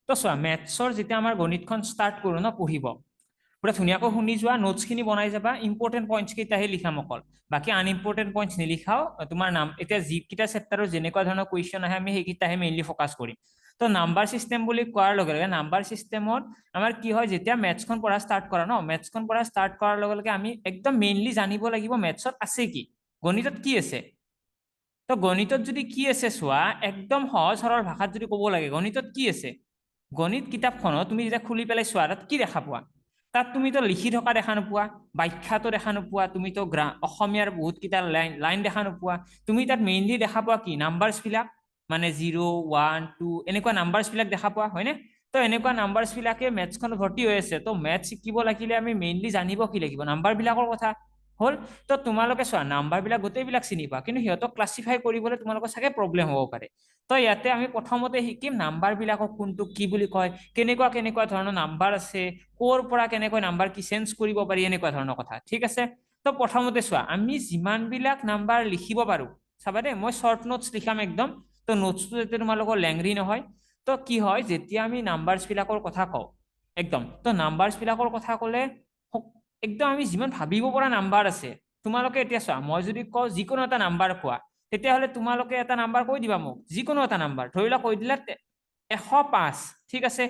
তো চোৱা মেথছৰ যেতিয়া আমাৰ গণিতখন ষ্টাৰ্ট কৰোঁ ন পঢ়িব পুৰা ধুনীয়াকৈ শুনি যোৱা নোটছখিনি বনাই যাবা ইম্পৰ্টেণ্ট পইণ্টছ কেইটাহে লিখাম অকল বাকী আনইম্পৰ্টেণ্ট পইণ্টছ নিলিখাও তোমাৰ নাম এতিয়া যিকেইটা চেপ্টাৰৰ যেনেকুৱা ধৰণৰ কুৱেশ্যন আহে আমি সেইকেইটাহে মেইনলি ফ'কাছ কৰিম তো নাম্বাৰ চিষ্টেম বুলি কোৱাৰ লগে লগে নাম্বাৰ চিষ্টেমত আমাৰ কি হয় যেতিয়া মেথছখন পঢ়া ষ্টাৰ্ট কৰা ন মেথছখন পঢ়া ষ্টাৰ্ট কৰাৰ লগে লগে আমি একদম মেইনলি জানিব লাগিব মেথছত আছে কি গণিতত কি আছে তো গণিতত যদি কি আছে চোৱা একদম সহজ সৰল ভাষাত যদি ক'ব লাগে গণিতত কি আছে গণিত কিতাপখনত তুমি যেতিয়া খুলি পেলাই চোৱা তাত কি দেখা পোৱা তাত তুমি তো লিখি থকা দেখা নোপোৱা ব্যাখ্যাটো দেখা নোপোৱা তুমি তো অসমীয়াৰ বহুত কেইটা লাইন দেখা নোপোৱা তুমি তাত মেইনলি দেখা পোৱা কি নাম্বাৰছ বিলাক মানে 0 1 2 এনেকুৱা নাম্বাৰছ বিলাক দেখা পোৱা হয়নে তো এনেকুৱা নাম্বাৰছ বিলাকে মেথছখন ভৰ্তি হৈ আছে তো মেথছ শিকিব লাগিলে আমি মেইনলি জানিব কি লাগিব নাম্বাৰ বিলাকৰ কথা হল তো তোমালোকে চোৱা নাম্বাৰ বিলাক গোটেইবিলাক চিনি পোৱা কিন্তু সিহঁতক ক্লাছিফাই কৰিবলৈ তোমালোকৰ চাগে প্ৰব্লেম হ'ব পাৰে তো ইয়াতে আমি প্ৰথমতে শিকিম নাম্বাৰ বিলাকক কোনটো কি বুলি কয় কেনেকুৱা কেনেকুৱা ধৰণৰ নাম্বাৰ আছে ক'ৰ পৰা কেনেকৈ নাম্বাৰ কি চেঞ্জ কৰিব পাৰি এনেকুৱা ধৰণৰ কথা ঠিক আছে তো প্ৰথমতে চোৱা আমি যিমান বিলাক নাম্বাৰ লিখিব পাৰো চাবা দেই মই শৰ্ট নোটছ লিখাম একদম তো নোটছটো যাতে তোমালোকৰ লেংৰি নহয় তো কি হয় যেতিয়া আমি নাম্বাৰছ বিলাকৰ কথা কওঁ একদম তো নাম্বাৰছ বিলাকৰ কথা ক'লে একদম আমি যিমান ভাবিব পৰা নাম্বাৰ আছে তোমালোকে এতিয়া চোৱা মই যদি কওঁ যিকোনো এটা নাম্বাৰ কোৱা তেতিয়াহ'লে তোমালোকে এটা নাম্বাৰ কৈ দিবা মোক যিকোনো এটা নাম্বাৰ ধৰি লোৱা কৈ দিলা 105 ঠিক আছে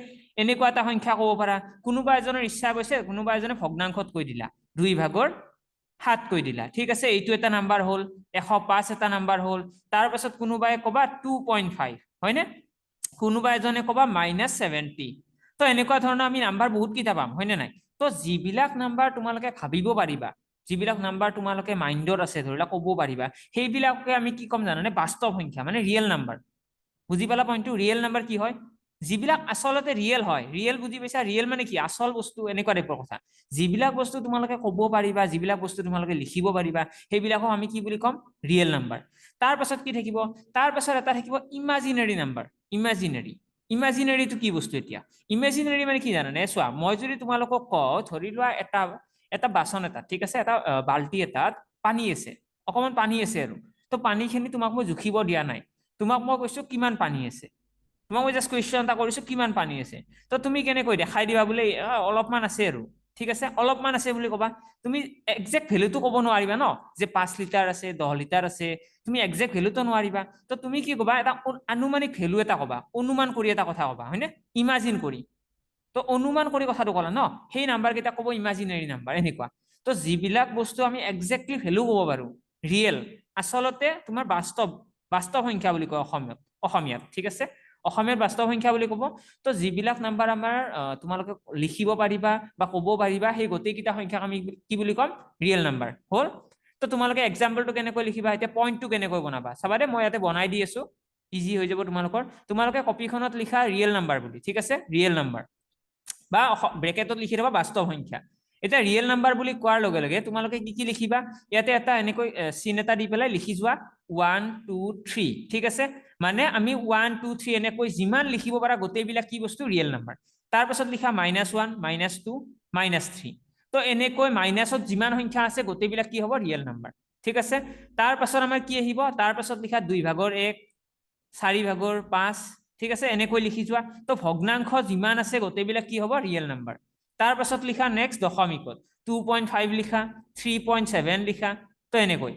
এনেকুৱা এটা সংখ্যা ক'ব পাৰা কোনোবা এজনৰ ইচ্ছা গৈছে কোনোবা এজনে ভগ্নাংশত কৈ দিলা 2/7 কৈ দিলা ঠিক আছে এইটো এটা নাম্বাৰ হ'ল 105 এটা নাম্বাৰ হ'ল তাৰ পাছত কোনোবাই ক'বা 2.5 হয়নে কোনোবা এজনে ক'বা -70 তো এনেকুৱা ধৰণৰ আমি নাম্বাৰ বহুত কেইটা পাম হয়নে নাই তো যিবিলাক নাম্বাৰ তোমালোকে ভাবিব পাৰিবা যিবিলাক নাম্বাৰ তোমালোকে মাইণ্ডত আছে ধৰি লোৱা ক'ব পাৰিবা সেইবিলাকে আমি কি ক'ম জানানে বাস্তৱ সংখ্যা মানে ৰিয়েল নাম্বাৰ বুজি পালা পইণ্টটো ৰিয়েল নাম্বাৰ কি হয় যিবিলাক আচলতে ৰিয়েল হয় ৰিয়েল বুজি পাইছা ৰিয়েল মানে কি আচল বস্তু এনেকুৱা টাইপৰ কথা যিবিলাক বস্তু তোমালোকে ক'ব পাৰিবা যিবিলাক বস্তু তোমালোকে লিখিব পাৰিবা সেইবিলাকক আমি কি বুলি ক'ম ৰিয়েল নাম্বাৰ তাৰ পাছত কি থাকিব তাৰ পাছত এটা থাকিব ইমাজিনাৰী নাম্বাৰ ইমাজিনাৰীটো কি বস্তু এতিয়া ইমাজিনাৰী মানে কি জানানে চোৱা মই যদি তোমালোকক কওঁ ধৰি লোৱা এটা বাচন এটা ঠিক আছে এটা বাল্টি এটাত পানী আছে অকমান পানী আছে আৰু তো পানীখিনি তোমাক মই জুখিব দিয়া নাই তোমাক মই কৈছো কিমান পানী আছে তোমাক মই জাষ্ট কুৱেশ্যন এটা কৰিছো কিমান পানী আছে তো তুমি কেনেকৈ দেখাই দিবা বোলে অলপমান আছে আৰু ঠিক আছে অলপমান আছে বুলি ক'বা তুমি একজেক্ট ভেলুটো ক'ব নোৱাৰিবা ন যে 5 লিটাৰ আছে 10 লিটাৰ আছে তুমি একজেক্ট ভেলুটো নোৱাৰিবা তো তুমি কি ক'বা এটা আনুমানিক ভেলু এটা ক'বা অনুমান কৰি এটা কথা ক'বা হয়নে ইমাজিন কৰি তো অনুমান কৰি কথাটো ক'লা ন সেই নাম্বাৰ কেইটা ক'ব ইমাজিনাৰী নাম্বাৰ এনেকুৱা তো যিবিলাক বস্তু আমি একজেক্টলি ভেলু ক'ব পাৰো ৰিয়েল আচলতে তোমাৰ বাস্তৱ সংখ্যা বুলি কয় অসমীয়াত ঠিক আছে অসমীয়াত বাস্তৱ সংখ্যা বুলি ক'ব তো যিবিলাক নাম্বাৰ আমাৰ তোমালোকে লিখিব পাৰিবা বা ক'ব পাৰিবা সেই গোটেইকেইটা সংখ্যাক আমি কি বুলি ক'ম ৰিয়েল নাম্বাৰ হ'ল তো তোমালোকে এক্সাম্পলটো কেনেকৈ লিখিবা এতিয়া পইণ্টটো কেনেকৈ বনাবা চাবা দে মই ইয়াতে বনাই দি আছো ইজি হৈ যাব তোমালোকে কপিখনত লিখা ৰিয়েল নাম্বাৰ বুলি ঠিক আছে ৰিয়েল নাম্বাৰ বা ব্ৰেকেটত লিখি থবা বাস্তৱ সংখ্যা এটা ৰিয়েল নাম্বাৰ বুলি কোৱাৰ লগে লগে তোমালোকে কি কি লিখিবা ইয়াতে এটা এনেকৈ চিন এটা দি পেলাই লিখি যোৱা 1 2 3 ঠিক আছে মানে আমি 1 2 3 এনেকৈ যিমান লিখিব পাৰা গোটেইবিলাক কি বস্তু ৰিয়েল নাম্বাৰ তাৰ পাছত লিখা -1 -2 -3 তো এনেকৈ মাইনাছত যিমান সংখ্যা আছে গোটেইবিলাক কি হ'ব ৰিয়েল নাম্বাৰ ঠিক আছে তাৰ পাছত আমাৰ কি আহিব তাৰ পাছত লিখা 2/1 4/5 ঠিক আছে এনেকৈ লিখি যোৱা তো ভগ্নাংশ যিমান আছে গোটেইবিলাক কি হ'ব ৰিয়েল নাম্বাৰ তাৰ পাছত লিখা নেক্সট দশমিকত 2.5 লিখা 3.7 লিখা তো এনেকৈ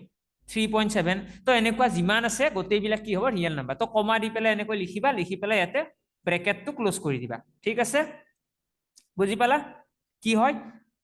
3.7 তো এনেকুৱা যিমান আছে গোটেইবিলাক কি হ'ব ৰিয়েল নাম্বাৰ তো কমা দি পেলাই এনেকৈ লিখিবা লিখি পেলাই ইয়াতে ব্ৰেকেটটো ক্লোজ কৰি দিবা ঠিক আছে বুজি পালা কি হয়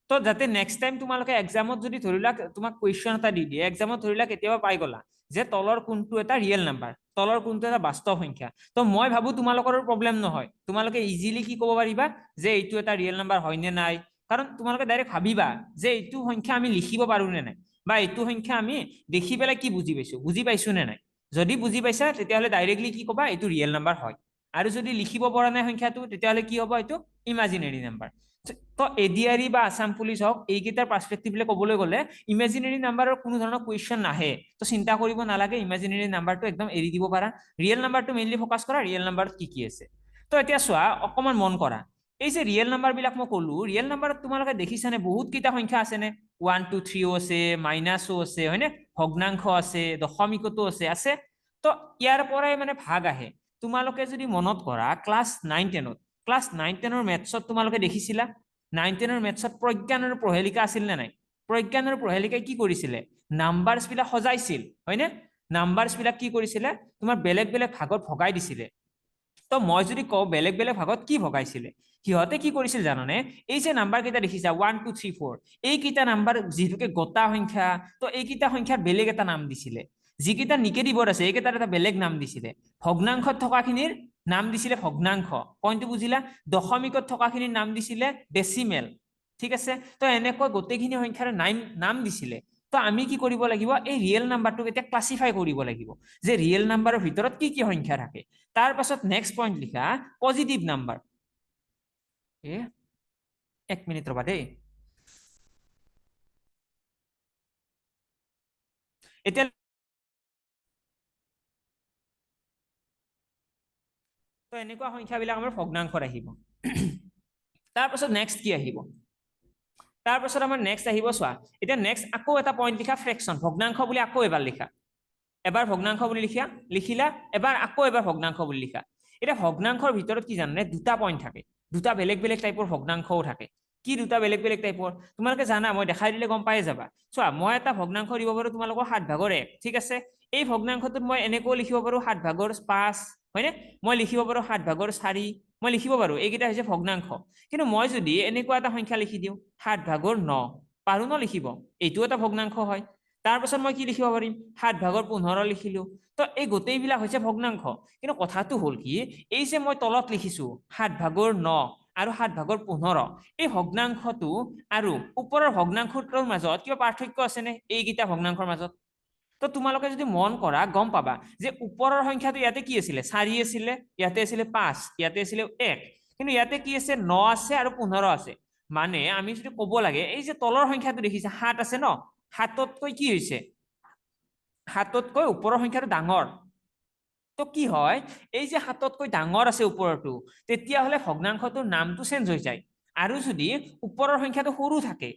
তো যাতে নেক্সট টাইম তোমালোকে এক্সামত যদি ধৰিলা তোমাক কুৱেশ্যন এটা দি দিয়ে এক্সামত ধৰিলা কেতিয়াবা পাই গলা যে তলৰ কোনটো এটা ৰিয়েল নাম্বাৰ তলৰ কোনটো এটা বাস্তৱ সংখ্যা তো মই ভাবো তোমালোকৰ প্ৰব্লেম নহয় তোমালোকে ইজিলি কি ক'ব পাৰিবা যে এইটো এটা ৰিয়েল নাম্বাৰ হয় নে নাই কাৰণ তোমালোকে ডাইৰেক্ট ভাবিবা যে এইটো সংখ্যা আমি লিখিব পাৰো নে নাই বা এইটো সংখ্যা আমি দেখি পেলাই কি বুজি পাইছো নে নাই যদি বুজি পাইছা তেতিয়াহ'লে ডাইৰেক্টলি কি ক'বা এইটো ৰিয়েল নাম্বাৰ হয় আৰু যদি লিখিব পৰা নাই সংখ্যাটো তেতিয়াহ'লে কি হ'ব এইটো ইমাজিনাৰী নাম্বাৰ তো এডিআৰই বা আসাম পুলিচ হওক এইকেইটাৰ পাৰ্সপেক্টিভলে ক'বলৈ গ'লে ইমাজিনাৰী নাম্বাৰৰ কোনো ধৰণৰ কুৱেশ্যন নাহে তো চিন্তা কৰিব নালাগে ইমাজিনাৰী নাম্বাৰটো একদম এৰি দিব পাৰা ৰিয়েল নাম্বাৰটো মেইনলি ফ'কাছ কৰা ৰিয়েল নাম্বাৰত কি আছে তো এতিয়া চোৱা অকমান মন কৰা এই যে ৰিয়েল নাম্বাৰ বিলাক মই ক'লো ৰিয়েল নাম্বাৰত তোমালোকে দেখিছানে বহুত কেইটা সংখ্যা আছে নে 1 2 3 আছে মাইনাসও আছে হয়নে ভগ্নাংশ আছে দশমিকতো আছে তো ইয়াৰ পৰাই মানে ভাগ আহে তোমালোকে যদি মনত কৰা ক্লাছ 9 10ত ক্লাছ 9-10 মেথছত তোমালোকে দেখিছিলা 9-10 মেথছত প্ৰজ্ঞান আৰু প্ৰহেলিকা আছিল নে নাই প্ৰজ্ঞান আৰু প্ৰহেলিকাই কি কৰিছিলে নাম্বাৰছ বিলাক সজাইছিল হয়নে নাম্বাৰছ বিলাক কি কৰিছিলে তোমাৰ বেলেগ বেলেগ ভাগত ভগাই দিছিলে তো মই যদি কওঁ বেলেগ বেলেগ ভাগত কি ভগাইছিলে সিহঁতে কি কৰিছিল জানানে এই যে নাম্বাৰ কেইটা দেখিছা 1 2 3 4 এই কেইটা নাম্বাৰ যিটোকে গটা সংখ্যা তো এই কেইটা সংখ্যাৰ বেলেগ এটা নাম দিছিলে যিকেইটা নিগেটিভত আছে এইকেইটাৰ এটা বেলেগ নাম দিছিলে ভগ্নাংশত থকাখিনিৰ নাম দিছিলে ভগ্নাংশ পইণ্টটো বুজিলা দশমিকত থকাখিনিৰ নাম দিছিলে ডেচিমেল ঠিক আছে তো এনেকৈ গোটেইখিনি সংখ্যাৰ নাম দিছিলে তো আমি কি কৰিব লাগিব এই ৰিয়েল নাম্বাৰটোক এতিয়া ক্লাসিফাই কৰিব লাগিব যে ৰিয়েল নাম্বাৰৰ ভিতৰত কি কি সংখ্যা থাকে তাৰ পাছত নেক্সট পইণ্ট লিখা পজিটিভ নাম্বাৰ এক মিনিট ৰবা দেই এতিয়া তো এনেকুৱা সংখ্যাবিলাক আমাৰ ভগ্নাংশত আহিব তাৰ পাছত নেক্সট কি আহিব তাৰ পাছত আমাৰ নেক্সট আহিব চোৱা এতিয়া নেক্সট আকৌ এটা পইণ্ট লিখা ফ্ৰেকশন ভগ্নাংশ বুলি আকৌ এবাৰ লিখা এবাৰ ভগ্নাংশ বুলি লিখিলা এবাৰ আকৌ এবাৰ ভগ্নাংশ বুলি লিখা এটা ভগ্নাংশৰ ভিতৰত কি জানে দুটা পইণ্ট থাকে দুটা বেলেগ বেলেগ টাইপৰ ভগ্নাংশও থাকে কি দুটা বেলেগ বেলেগ টাইপৰ তোমালোকে জানা মই দেখাই দিলে গম পাই যাবা চোৱা মই এটা ভগ্নাংশ দিব পাৰো তোমালোকৰ 7/1 ঠিক আছে এই ভগ্নাংশটোত মই এনেকৈ লিখিব পাৰো 7/5 হয়নে মই লিখিব পাৰো 7/4 মই লিখিব পাৰো এইকেইটা হৈছে ভগ্নাংশ কিন্তু মই যদি এনেকুৱা এটা সংখ্যা লিখি দিওঁ 7/9 পাৰো ন লিখিব এইটো এটা ভগ্নাংশ হয় তাৰ পাছত মই কি লিখিব পাৰিম 7/15 লিখিলো তো এই গোটেইবিলাক হৈছে ভগ্নাংশ কিন্তু কথাটো হ'ল কি এই যে মই তলত লিখিছো 7/9 আৰু 7/15 এই ভগ্নাংশটো আৰু ওপৰৰ ভগ্নাংশটোৰ মাজত কিবা পাৰ্থক্য আছে নে এইকেইটা ভগ্নাংশৰ মাজত তো তোমালোকে যদি মন কৰা গম পাবা যে ওপৰৰ সংখ্যাটো ইয়াতে কি আছিল 4 আছিল ইয়াতে আছিল 5 ইয়াতে আছিল 1 কিন্তু ইয়াতে কি আছে 9 আছে আৰু 15 আছে মানে আমি যদি ক'ব লাগে এই যে তলৰ সংখ্যাটো দেখিছা 7 আছে ন 7তকৈ কি হৈছে 7তকৈ ওপৰৰ সংখ্যাটো ডাঙৰ তো কি হয় এই যে 7তকৈ ডাঙৰ আছে ওপৰটো তেতিয়া হলে ভগ্নাংশটোৰ নামটো চেঞ্জ হৈ যায় আৰু যদি ওপৰৰ সংখ্যাটো সৰু থাকে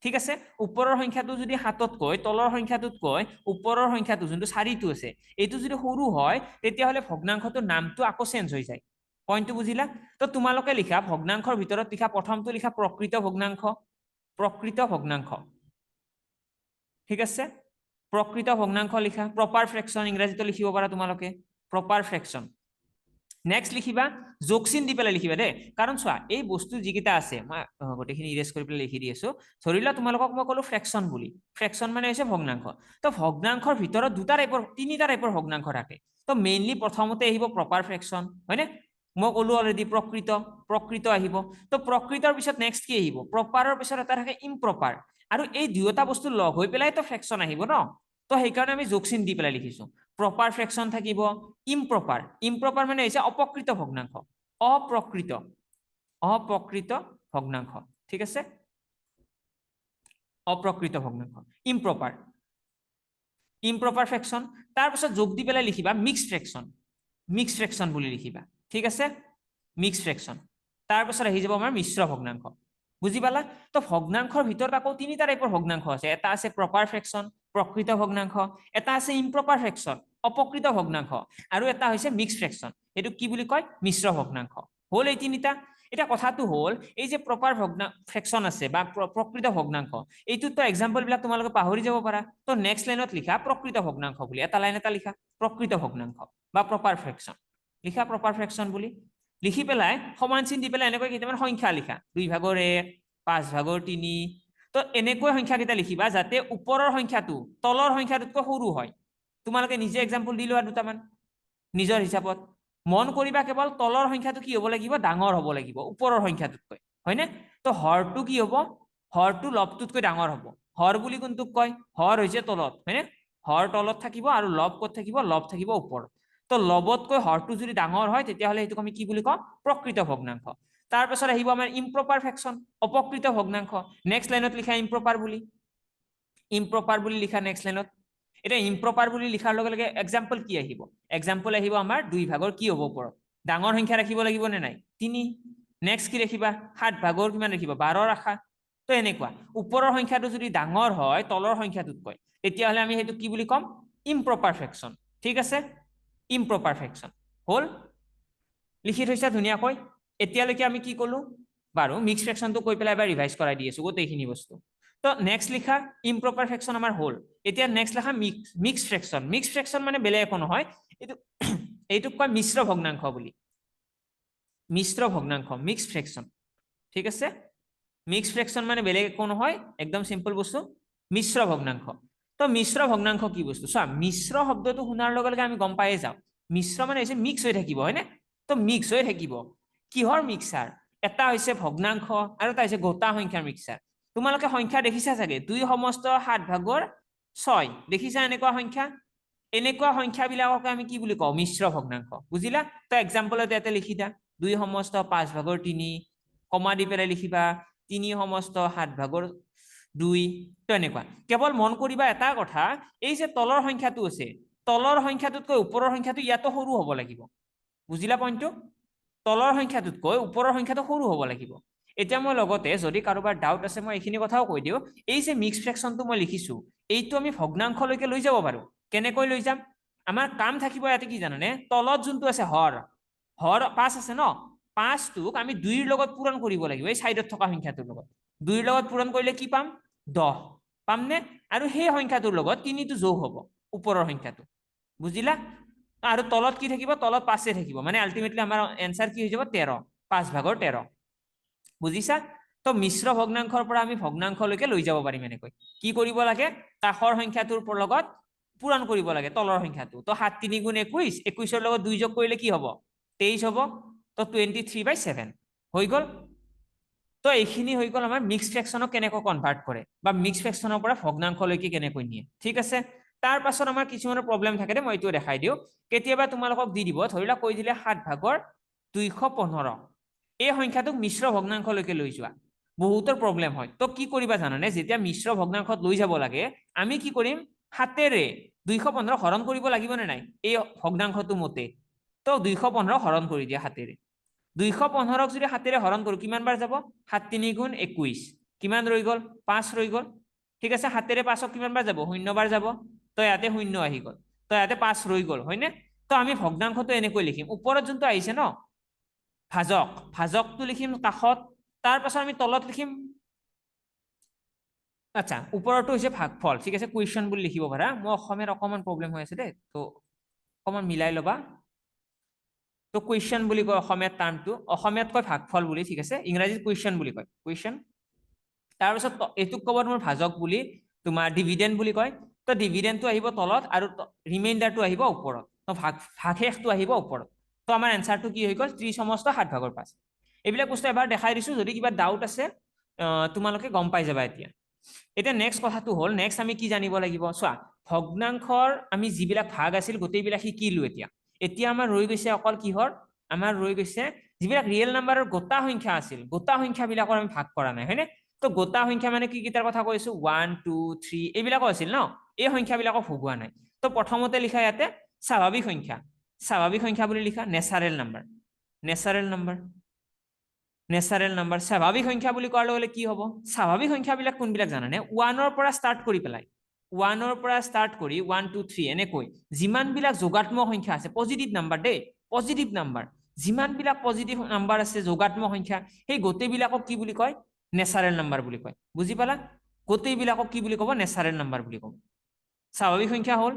ঠিক আছে ওপৰৰ সংখ্যাটো যদি 7তকৈ তলৰ সংখ্যাটোতকৈ ওপৰৰ সংখ্যাটো যোনটো 4টো আছে এইটো যদি সৰু হয় তেতিয়া হলে ভগ্নাংশটোৰ নামটো আকৌ চেঞ্জ হৈ যায় পইণ্টটো বুজিলা তো তোমালোকে লিখা ভগ্নাংশৰ ভিতৰত লিখা প্ৰথমটো লিখা প্ৰকৃত ভগ্নাংশ ঠিক আছে প্ৰকৃত ভগ্নাংশ লিখা প্ৰপাৰ ফ্ৰেকশন ইংৰাজীতে লিখিব পাৰা তোমালোকে প্ৰপাৰ ফ্ৰেকশন নেক্সট লিখিবা যোগচিন দি পেলাই লিখিবা দেই কাৰণ চোৱা এই বস্তু যিকেইটা আছে মই গোটেইখিনি ইৰেজ কৰি পেলাই লিখি দি আছো ধৰি লোৱা তোমালোকক মই ক'লো ফ্ৰেকশন বুলি ফ্ৰেকশন মানে হৈছে ভগ্নাংশ তো ভগ্নাংশৰ ভিতৰত তিনিটা টাইপৰ ভগ্নাংশ থাকে তো মেইনলি প্ৰথমতে আহিব প্ৰপাৰ ফ্ৰেকশন হয়নে মই ক'লো অলৰেডি প্ৰকৃত আহিব তো প্ৰকৃতৰ পিছত নেক্সট কি আহিব প্ৰপাৰৰ পিছত এটা থাকে ইমপ্ৰপাৰ আৰু এই দুয়োটা বস্তু লগ হৈ পেলাই তো ফ্ৰেকশন আহিব ন তো সেইকাৰণে আমি যোগচিন দি পেলাই লিখিছো প্ৰপাৰ ফ্ৰেকশন থাকিব ইমপ্ৰপাৰ মানে হৈছে অপকৃত ভগ্নাংশ অপ্ৰকৃত ভগ্নাংশ ঠিক আছে অপ্ৰকৃত ভগ্নাংশ ইমপ্ৰপাৰ ফ্ৰেকশন তাৰ পিছত যোগ দি পেলাই লিখিবা মিক্সড ফ্ৰেকশন বুলি লিখিবা ঠিক আছে মিক্সড ফ্ৰেকশন তাৰ পিছত আহি যাব আমাৰ মিশ্ৰ ভগ্নাংশ বুজি পালা তো ভগ্নাংশৰ ভিতৰত আকৌ তিনিটা টাইপৰ ভগ্নাংশ আছে এটা আছে প্ৰপাৰ ফ্ৰেকশন প্ৰকৃত ভগ্নাংশ এটা আছে ইমপ্ৰপাৰ ফ্ৰেকশন অপকৃত ভগ্নাংশ আৰু এটা হৈছে মিক্সড ফ্ৰেকশন এইটো কি বুলি কয় মিশ্ৰ ভগ্নাংশ হল এই তিনিটা এটা কথাটো হল এই যে প্ৰপাৰ ফ্ৰেকশন আছে বা প্ৰকৃত ভগ্নাংশ এইটোতো এক্সাম্পল বিলাক তোমালোকে পাহৰি যাব পাৰা তো নেক্সট লাইনত লিখা প্ৰকৃত ভগ্নাংশ বুলি এটা লাইন এটা লিখা প্ৰকৃত ভগ্নাংশ বা প্ৰপাৰ ফ্ৰেকশন লিখা প্ৰপাৰ ফ্ৰেকশন বুলি লিখি পেলাই সমান চিন দি পেলাই এনেকৈ কেইটামান সংখ্যা লিখা 2/1 5/3 তো এনেকৈ সংখ্যা কেইটা লিখিবা যাতে ওপৰৰ সংখ্যাটো তলৰ সংখ্যাটোতকৈ সৰু হয় তোমালোকে নিজে এক্সাম্পল দি লোৱা দুটামান নিজৰ হিচাপত মন কৰিবা কেৱল তলৰ সংখ্যাটো কি হ'ব লাগিব ডাঙৰ হ'ব লাগিব ওপৰৰ সংখ্যাটোতকৈ হয়নে তো হৰটো কি হ'ব হৰটো লবটোতকৈ ডাঙৰ হ'ব হৰ বুলি কোনটোক কয় হৰ হৈছে তলত হয়নে হৰ তলত থাকিব আৰু লব ক'ত থাকিব লব থাকিব ওপৰত তো লবতকৈ হৰটো যদি ডাঙৰ হয় তেতিয়াহ'লে এইটোক আমি কি বুলি কওঁ প্ৰকৃত ভগ্নাংশ তাৰ পাছত আহিব আমাৰ ইমপ্ৰপাৰ ফ্ৰেকশন অপকৃত ভগ্নাংশ নেক্সট লাইনত লিখা ইমপ্ৰপাৰ বুলি লিখা নেক্সট লাইনত এটা ইমপ্ৰপাৰ বুলি লিখাৰ লগে লগে এক্সাম্পল কি আহিব এক্সাম্পল আহিব আমাৰ 2/, কি হ'ব ওপৰত ডাঙৰ সংখ্যা ৰাখিব লাগিব নে নাই 3 নেক্সট কি ৰাখিবা 7/, কিমান ৰাখিবা 12 ৰাখা তো এনেকুৱা ওপৰৰ সংখ্যাটো যদি ডাঙৰ হয় তলৰ সংখ্যাটোতকৈ তেতিয়াহ'লে আমি সেইটো কি বুলি ক'ম ইমপ্ৰপাৰ ফ্ৰেকশন ঠিক আছে ইমপ্ৰপাৰ ফ্ৰেকশন হল লিখি থৈছা ধুনীয়াকৈ এতিয়ালৈকে আমি কি কলো বাৰু মিক্স ফ্ৰেকশনটো কৈ পেলাই এবাৰ ৰিভাইজ কৰাই দি আছো গোটেইখিনি বস্তু তো নেক্সট লিখা ইম্প্ৰপাৰ ফ্ৰেকশন আমাৰ হ'ল এতিয়া নেক্সট লিখা মিক্স ফ্ৰেকশন মানে বেলেগ একো নহয় এইটো এইটোক কয় মিশ্ৰ ভগ্নাংশ বুলি মিশ্ৰ ভগ্নাংশ মিক্স ফ্ৰেকশন ঠিক আছে মিক্স ফ্ৰেকশন মানে বেলেগ একো নহয় একদম সিম্পল বস্তু মিশ্ৰ ভগ্নাংশ তো মিশ্ৰ ভগ্নাংশ কি বস্তু চোৱা মিশ্ৰ শব্দটো শুনাৰ লগে লগে আমি গম পায়ে যাওঁ মিশ্ৰ মানে হৈছে মিক্স হৈ থাকিব হয়নে তো মিক্স হৈ থাকিব কিহৰ মিক্সাৰ এটা হৈছে ভগ্নাংশ আৰু এটা হৈছে গোটা সংখ্যাৰ মিক্সাৰ তোমালোকে সংখ্যা দেখিছা চাগে 2 সমস্ত 7 ভাগৰ 6 দেখিছা এনেকুৱা সংখ্যাবিলাকক আমি কি বুলি কওঁ মিশ্ৰ ভগ্নাংশ বুজিলা তো এক্সাম্পলত ইয়াতে লিখি দা 2 সমস্ত 5 ভাগৰ 3 কমা দি পেলাই লিখিবা 3 সমস্ত 7 ভাগৰ 2 তো এনেকুৱা কেৱল মন কৰিবা এটা কথা এই যে তলৰ সংখ্যাটো আছে তলৰ সংখ্যাটোতকৈ ওপৰৰ সংখ্যাটো ইয়াতো সৰু হ'ব লাগিব বুজিলা পইণ্টটো তলৰ সংখ্যাটোতকৈ ওপৰৰ সংখ্যাটো সৰু হ'ব লাগিব এতিয়া মই লগতে যদি কাৰোবাৰ ডাউট আছে মই এইখিনি কথাও কৈ দিও এই যে মিক্স ফ্ৰেকশনটো মই লিখিছো এইটো আমি ভগ্নাংশলৈকে লৈ যাব পাৰো কেনেকৈ লৈ যাম আমাৰ কাম থাকিব ইয়াতে কি জানানে তলত যোনটো আছে হৰ 5 আছে ন 5 টোক আমি 2 ৰ লগত পূৰণ কৰিব লাগিব এই সাইডত থকা সংখ্যাটোৰ লগত 2 ৰ লগত পূৰণ কৰিলে কি পাম 10 পামনে আৰু সেই সংখ্যাটোৰ লগত 3 টো যোগ হ'ব ওপৰৰ সংখ্যাটো বুজিলা আৰু তলত কি থাকিব তলত 5 থাকিব মানে আলটিমেটলি আমাৰ এনসাৰ কি হৈ যাব 13 5 ভাগৰ 13 বুজিছা তো মিশ্ৰ ভগ্নাংশৰ পৰা আমি ভগ্নাংশলৈকে লৈ যাব পাৰিম এনেকৈ কি কৰিব লাগে কাষৰ সংখ্যাটোৰ লগত পূৰণ কৰিব লাগে তলৰ সংখ্যাটো তো 7 3 গুণ 21 21 ৰ লগত 2 যোগ কৰিলে কি হ'ব 23 হ'ব তো 23/7 হৈ গ'ল তো এইখিনি হৈ গ'ল আমাৰ মিক্স ফ্ৰেকশনক কেনেকৈ কনভাৰ্ট কৰে বা মিক্স ফ্ৰেকশনৰ পৰা ভগ্নাংশলৈকে কেনেকৈ নিয়ে ঠিক আছে তাৰ পাছত আমাৰ কিছুমানৰ প্ৰবলেম থাকে মই এইটো দেখাই দিও কেতিয়াবা তোমালোকক দি দিব ধৰিলা কৈ দিলে 7 ভাগৰ 215 এই সংখ্যাটোক মিশ্ৰ ভগ্নাংশলৈকে লৈ যোৱা বহুতৰ প্ৰবলেম হয় তো কি কৰিবা জানানে যেতিয়া মিশ্ৰ ভগ্নাংশত লৈ যাব লাগে আমি কি কৰিম 7 ৰে 215 হৰণ কৰিব লাগিব নে নাই এই ভগ্নাংশটো মতে তো 215 হৰণ কৰি দিয়া 7 ৰে 215ক যদি 7 ৰে হৰণ কৰো কিমান বাৰ যাব 7 3 গুণ 21 কিমান ৰৈ গ'ল 5 ৰৈ গ'ল ঠিক আছে 7 ৰে 5ক কিমান বাৰ যাব 0 বাৰ যাব তো ইয়াতে 0 আহি গ'ল তো ইয়াতে 5 ৰৈ গ'ল হয়নে তো আমি ভগ্নাংশটো এনেকৈ লিখিম ওপৰত যোনটো আহিছে ন ভাজকটো লিখিম কাষত তাৰ পাছত আমি তলত লিখিম আচ্ছা ওপৰটো হৈছে ভাগফল ঠিক আছে কুৱেশ্যন বুলি লিখিব পাৰা মই অসমীয়াত অকমান প্ৰবলেম হৈ আছে দেই তো অকমান মিলাই ল'বা তো কুৱেশ্যন বুলি কয় অসমীয়াত টাৰ্মটো অসমীয়াত কয় ভাগফল বুলি ঠিক আছে ইংৰাজীত কুৱেশ্যন বুলি কয় কুৱেশ্যন তাৰপিছত এইটোক ক'ব তোমাৰ ভাজক বুলি তোমাৰ ডিভিডেণ্ড বুলি কয় তো ডিভিডেণ্ডটো আহিব তলত আৰু ৰিমাইণ্ডাৰটো আহিব ওপৰত তো ভাগশেষটো আহিব ওপৰত তো আমাৰ এনসাৰটো কি হৈ গ'ল 30 সমস্ত 7 ভাগৰ 5 এইবিলাক বস্তু এবাৰ দেখাই দিছো যদি কিবা ডাউট আছে তোমালোকে গম পাই যাবা এতিয়া নেক্সট কথাটো হ'ল নেক্সট আমি কি জানিব লাগিব চোৱা ভগ্নাংশৰ আমি যিবিলাক ভাগ আছিল গোটেইবিলাক শিকিলো এতিয়া আমাৰ ৰৈ গৈছে অকল কিহৰ আমাৰ ৰৈ গৈছে যিবিলাক ৰিয়েল নাম্বাৰৰ গোটা সংখ্যা আছিল গোটা সংখ্যাবিলাকৰ আমি ভাগ কৰা নাই হয়নে তো গোটা সংখ্যা মানে কি কিটাৰ কথা কৈছো 1 2 3 এইবিলাকো আছিল ন এই সংখ্যাবিলাকক ভগোৱা নাই তো প্ৰথমতে লিখা ইয়াতে স্বাভাৱিক সংখ্যা বুলি লিখা নেচাৰেল নাম্বাৰ স্বাভাৱিক সংখ্যা বুলি কোৱাৰ লগে কি হ'ব স্বাভাৱিক সংখ্যাবিলাক কোনবিলাক জানানে 1 ৰ পৰা ষ্টাৰ্ট কৰি পেলাই 1 ৰ পৰা ষ্টাৰ্ট কৰি 1 2 3 এনেকৈ যিমানবিলাক যোগাত্মক সংখ্যা আছে পজিটিভ নাম্বাৰ দেই পজিটিভ নাম্বাৰ যিমানবিলাক পজিটিভ নাম্বাৰ আছে যোগাত্মক সংখ্যা সেই গোটেইবিলাকক কি বুলি কয় নেচাৰেল নাম্বাৰ বুলি কয় বুজি পালা গোটেইবিলাকক কি বুলি ক'ব নেচাৰেল নাম্বাৰ বুলি ক'ব স্বাভাৱিক সংখ্যা হ'ল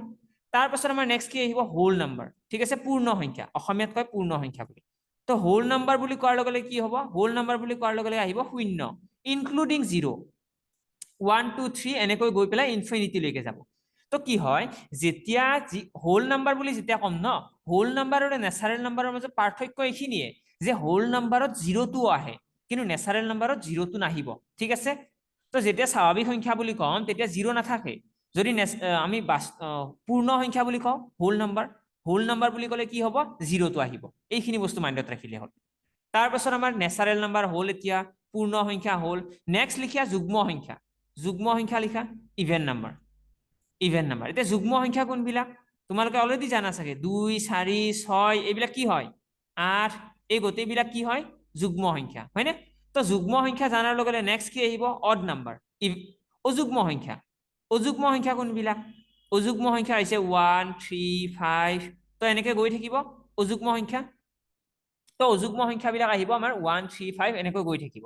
তাৰ পাছত আমাৰ নেক্সট কি আহিব হোল নাম্বাৰ ঠিক আছে পূৰ্ণ সংখ্যা অসমীয়াত কয় পূৰ্ণ সংখ্যা বুলি তো হোল নাম্বাৰ বুলি কোৱাৰ লগে কি হ'ব হোল নাম্বাৰ বুলি কোৱাৰ লগে আহিব 0 ইনক্লুডিং 0 1 2 3 এনেকৈ গৈ পেলাই ইনফিনিটি লৈকে যাব তো কি হয় যেতিয়া হোল নাম্বাৰ বুলি যেতিয়া কম ন হোল নাম্বাৰ আৰু নেচাৰেল নাম্বাৰৰ মাজত পাৰ্থক্য এইখিনিয়ে যে হোল নাম্বাৰত 0টো আহে কিন্তু নেচাৰেল নাম্বাৰত 0টো নাহিব ঠিক আছে তো যেতিয়া স্বাভাৱিক সংখ্যা বুলি কম তেতিয়া 0 নাথাকে যদি আমি পূৰ্ণ সংখ্যা বুলি কওঁ হোল নাম্বাৰ বুলি ক'লে কি হ'ব 0টো আহিব এইখিনি বস্তু মাইণ্ডত ৰাখিলে হ'ল তাৰ পাছত আমাৰ নেচাৰেল নাম্বাৰ হ'ল এতিয়া পূৰ্ণ সংখ্যা হ'ল নেক্সট লিখা যুগ্ম সংখ্যা লিখা ইভেন নাম্বাৰ এতিয়া যুগ্ম সংখ্যা কোনবিলাক তোমালোকে অলৰেডি জানা চাগে 2 4 6 এইবিলাক কি হয় 8 এই গোটেইবিলাক কি হয় যুগ্ম সংখ্যা হয়নে তো যুগ্ম সংখ্যা জানাৰ লগে নেক্সট কি আহিব অড নাম্বাৰ অযুগ্ম সংখ্যা কোনবিলাক অযুগ্ম সংখ্যা হৈছে 1 3 5 তো এনেকৈ গৈ থাকিব অযুগ্ম সংখ্যা তো অযুগ্ম সংখ্যাবিলাক আহিব আমাৰ 1 3 5 এনেকৈ গৈ থাকিব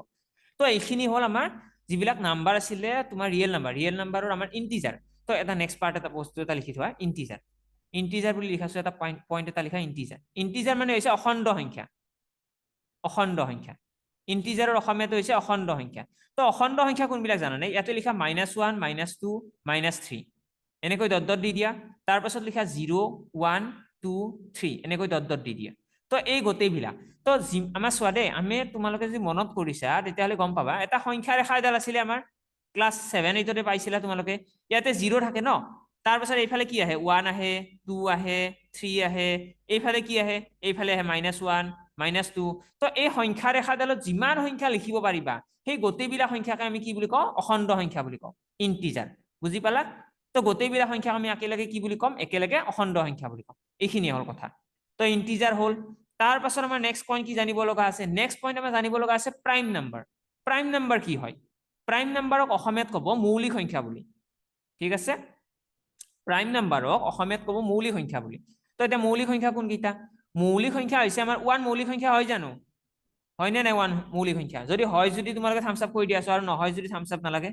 তো এইখিনি হ'ল আমাৰ যিবিলাক নাম্বাৰ আছিলে তোমাৰ ৰিয়েল নাম্বাৰৰ আমাৰ ইন্টিজাৰ তো এটা নেক্সট পাৰ্ট এটা বস্তু এটা লিখি থোৱা ইন্টিজাৰ বুলি লিখাছো এটা পইণ্ট এটা লিখা ইন্টিজাৰ মানে হৈছে অখণ্ড সংখ্যা ইন্টিজাৰৰ অসমীয়াটো হৈছে অখণ্ড সংখ্যা তো অখণ্ড সংখ্যা কোনবিলাক জানানে ইয়াতে লিখা -1 -2 -3 এনেকৈ ডট ডট দি দিয়া তাৰ পাছত লিখা 0 1 2 3 এনেকৈ ডট ডট দি দিয়া তো এই গোটেইবিলাক তো আমাৰ চোৱা দেই আমি তোমালোকে যদি মনত কৰিছা তেতিয়াহ'লে গম পাবা এটা সংখ্যা ৰেখা এডাল আছিলে আমাৰ ক্লাছ 7 8 পাইছিলা তোমালোকে ইয়াতে 0 থাকে ন তাৰ পাছত এইফালে কি আহে 1 আহে 2 আহে 3 আহে এইফালে কি আহে এইফালে আহে -1 -2 তো এই সংখ্যা ৰেখাডালত যিমান সংখ্যা লিখিব পাৰিবা সেই গোটেইবিলাক সংখ্যাকে আমি কি বুলি কওঁ অখণ্ড সংখ্যা বুলি কওঁ ইন্টিজাৰ বুজি পালা তো গোটেইবিলাক সংখ্যাক আমি একেলগে কি বুলি কম একেলগে অখণ্ড সংখ্যা বুলি কম এইখিনি হ'ল কথা তো ইন্টিজাৰ হ'ল তাৰ পাছত আমাৰ নেক্সট পইণ্ট কি জানিব লগা আছে নেক্সট পইণ্ট আমাৰ জানিব লগা আছে প্ৰাইম নাম্বাৰ কি হয় প্ৰাইম নাম্বাৰক অসমীয়াত ক'ব মৌলিক সংখ্যা বুলি ঠিক আছে প্ৰাইম নাম্বাৰক অসমীয়াত ক'ব মৌলিক সংখ্যা বুলি তো এটা মৌলিক সংখ্যা কোনকেইটা মৌলিক সংখ্যা হৈছে আমাৰ 1 মৌলিক সংখ্যা হয় জানো হয়নে নাই 1 মৌলিক সংখ্যা যদি হয় যদি তোমালোকে থাম্বছ আপ কৰি দিয়া আৰু নহয় যদি থাম্বছ আপ নালাগে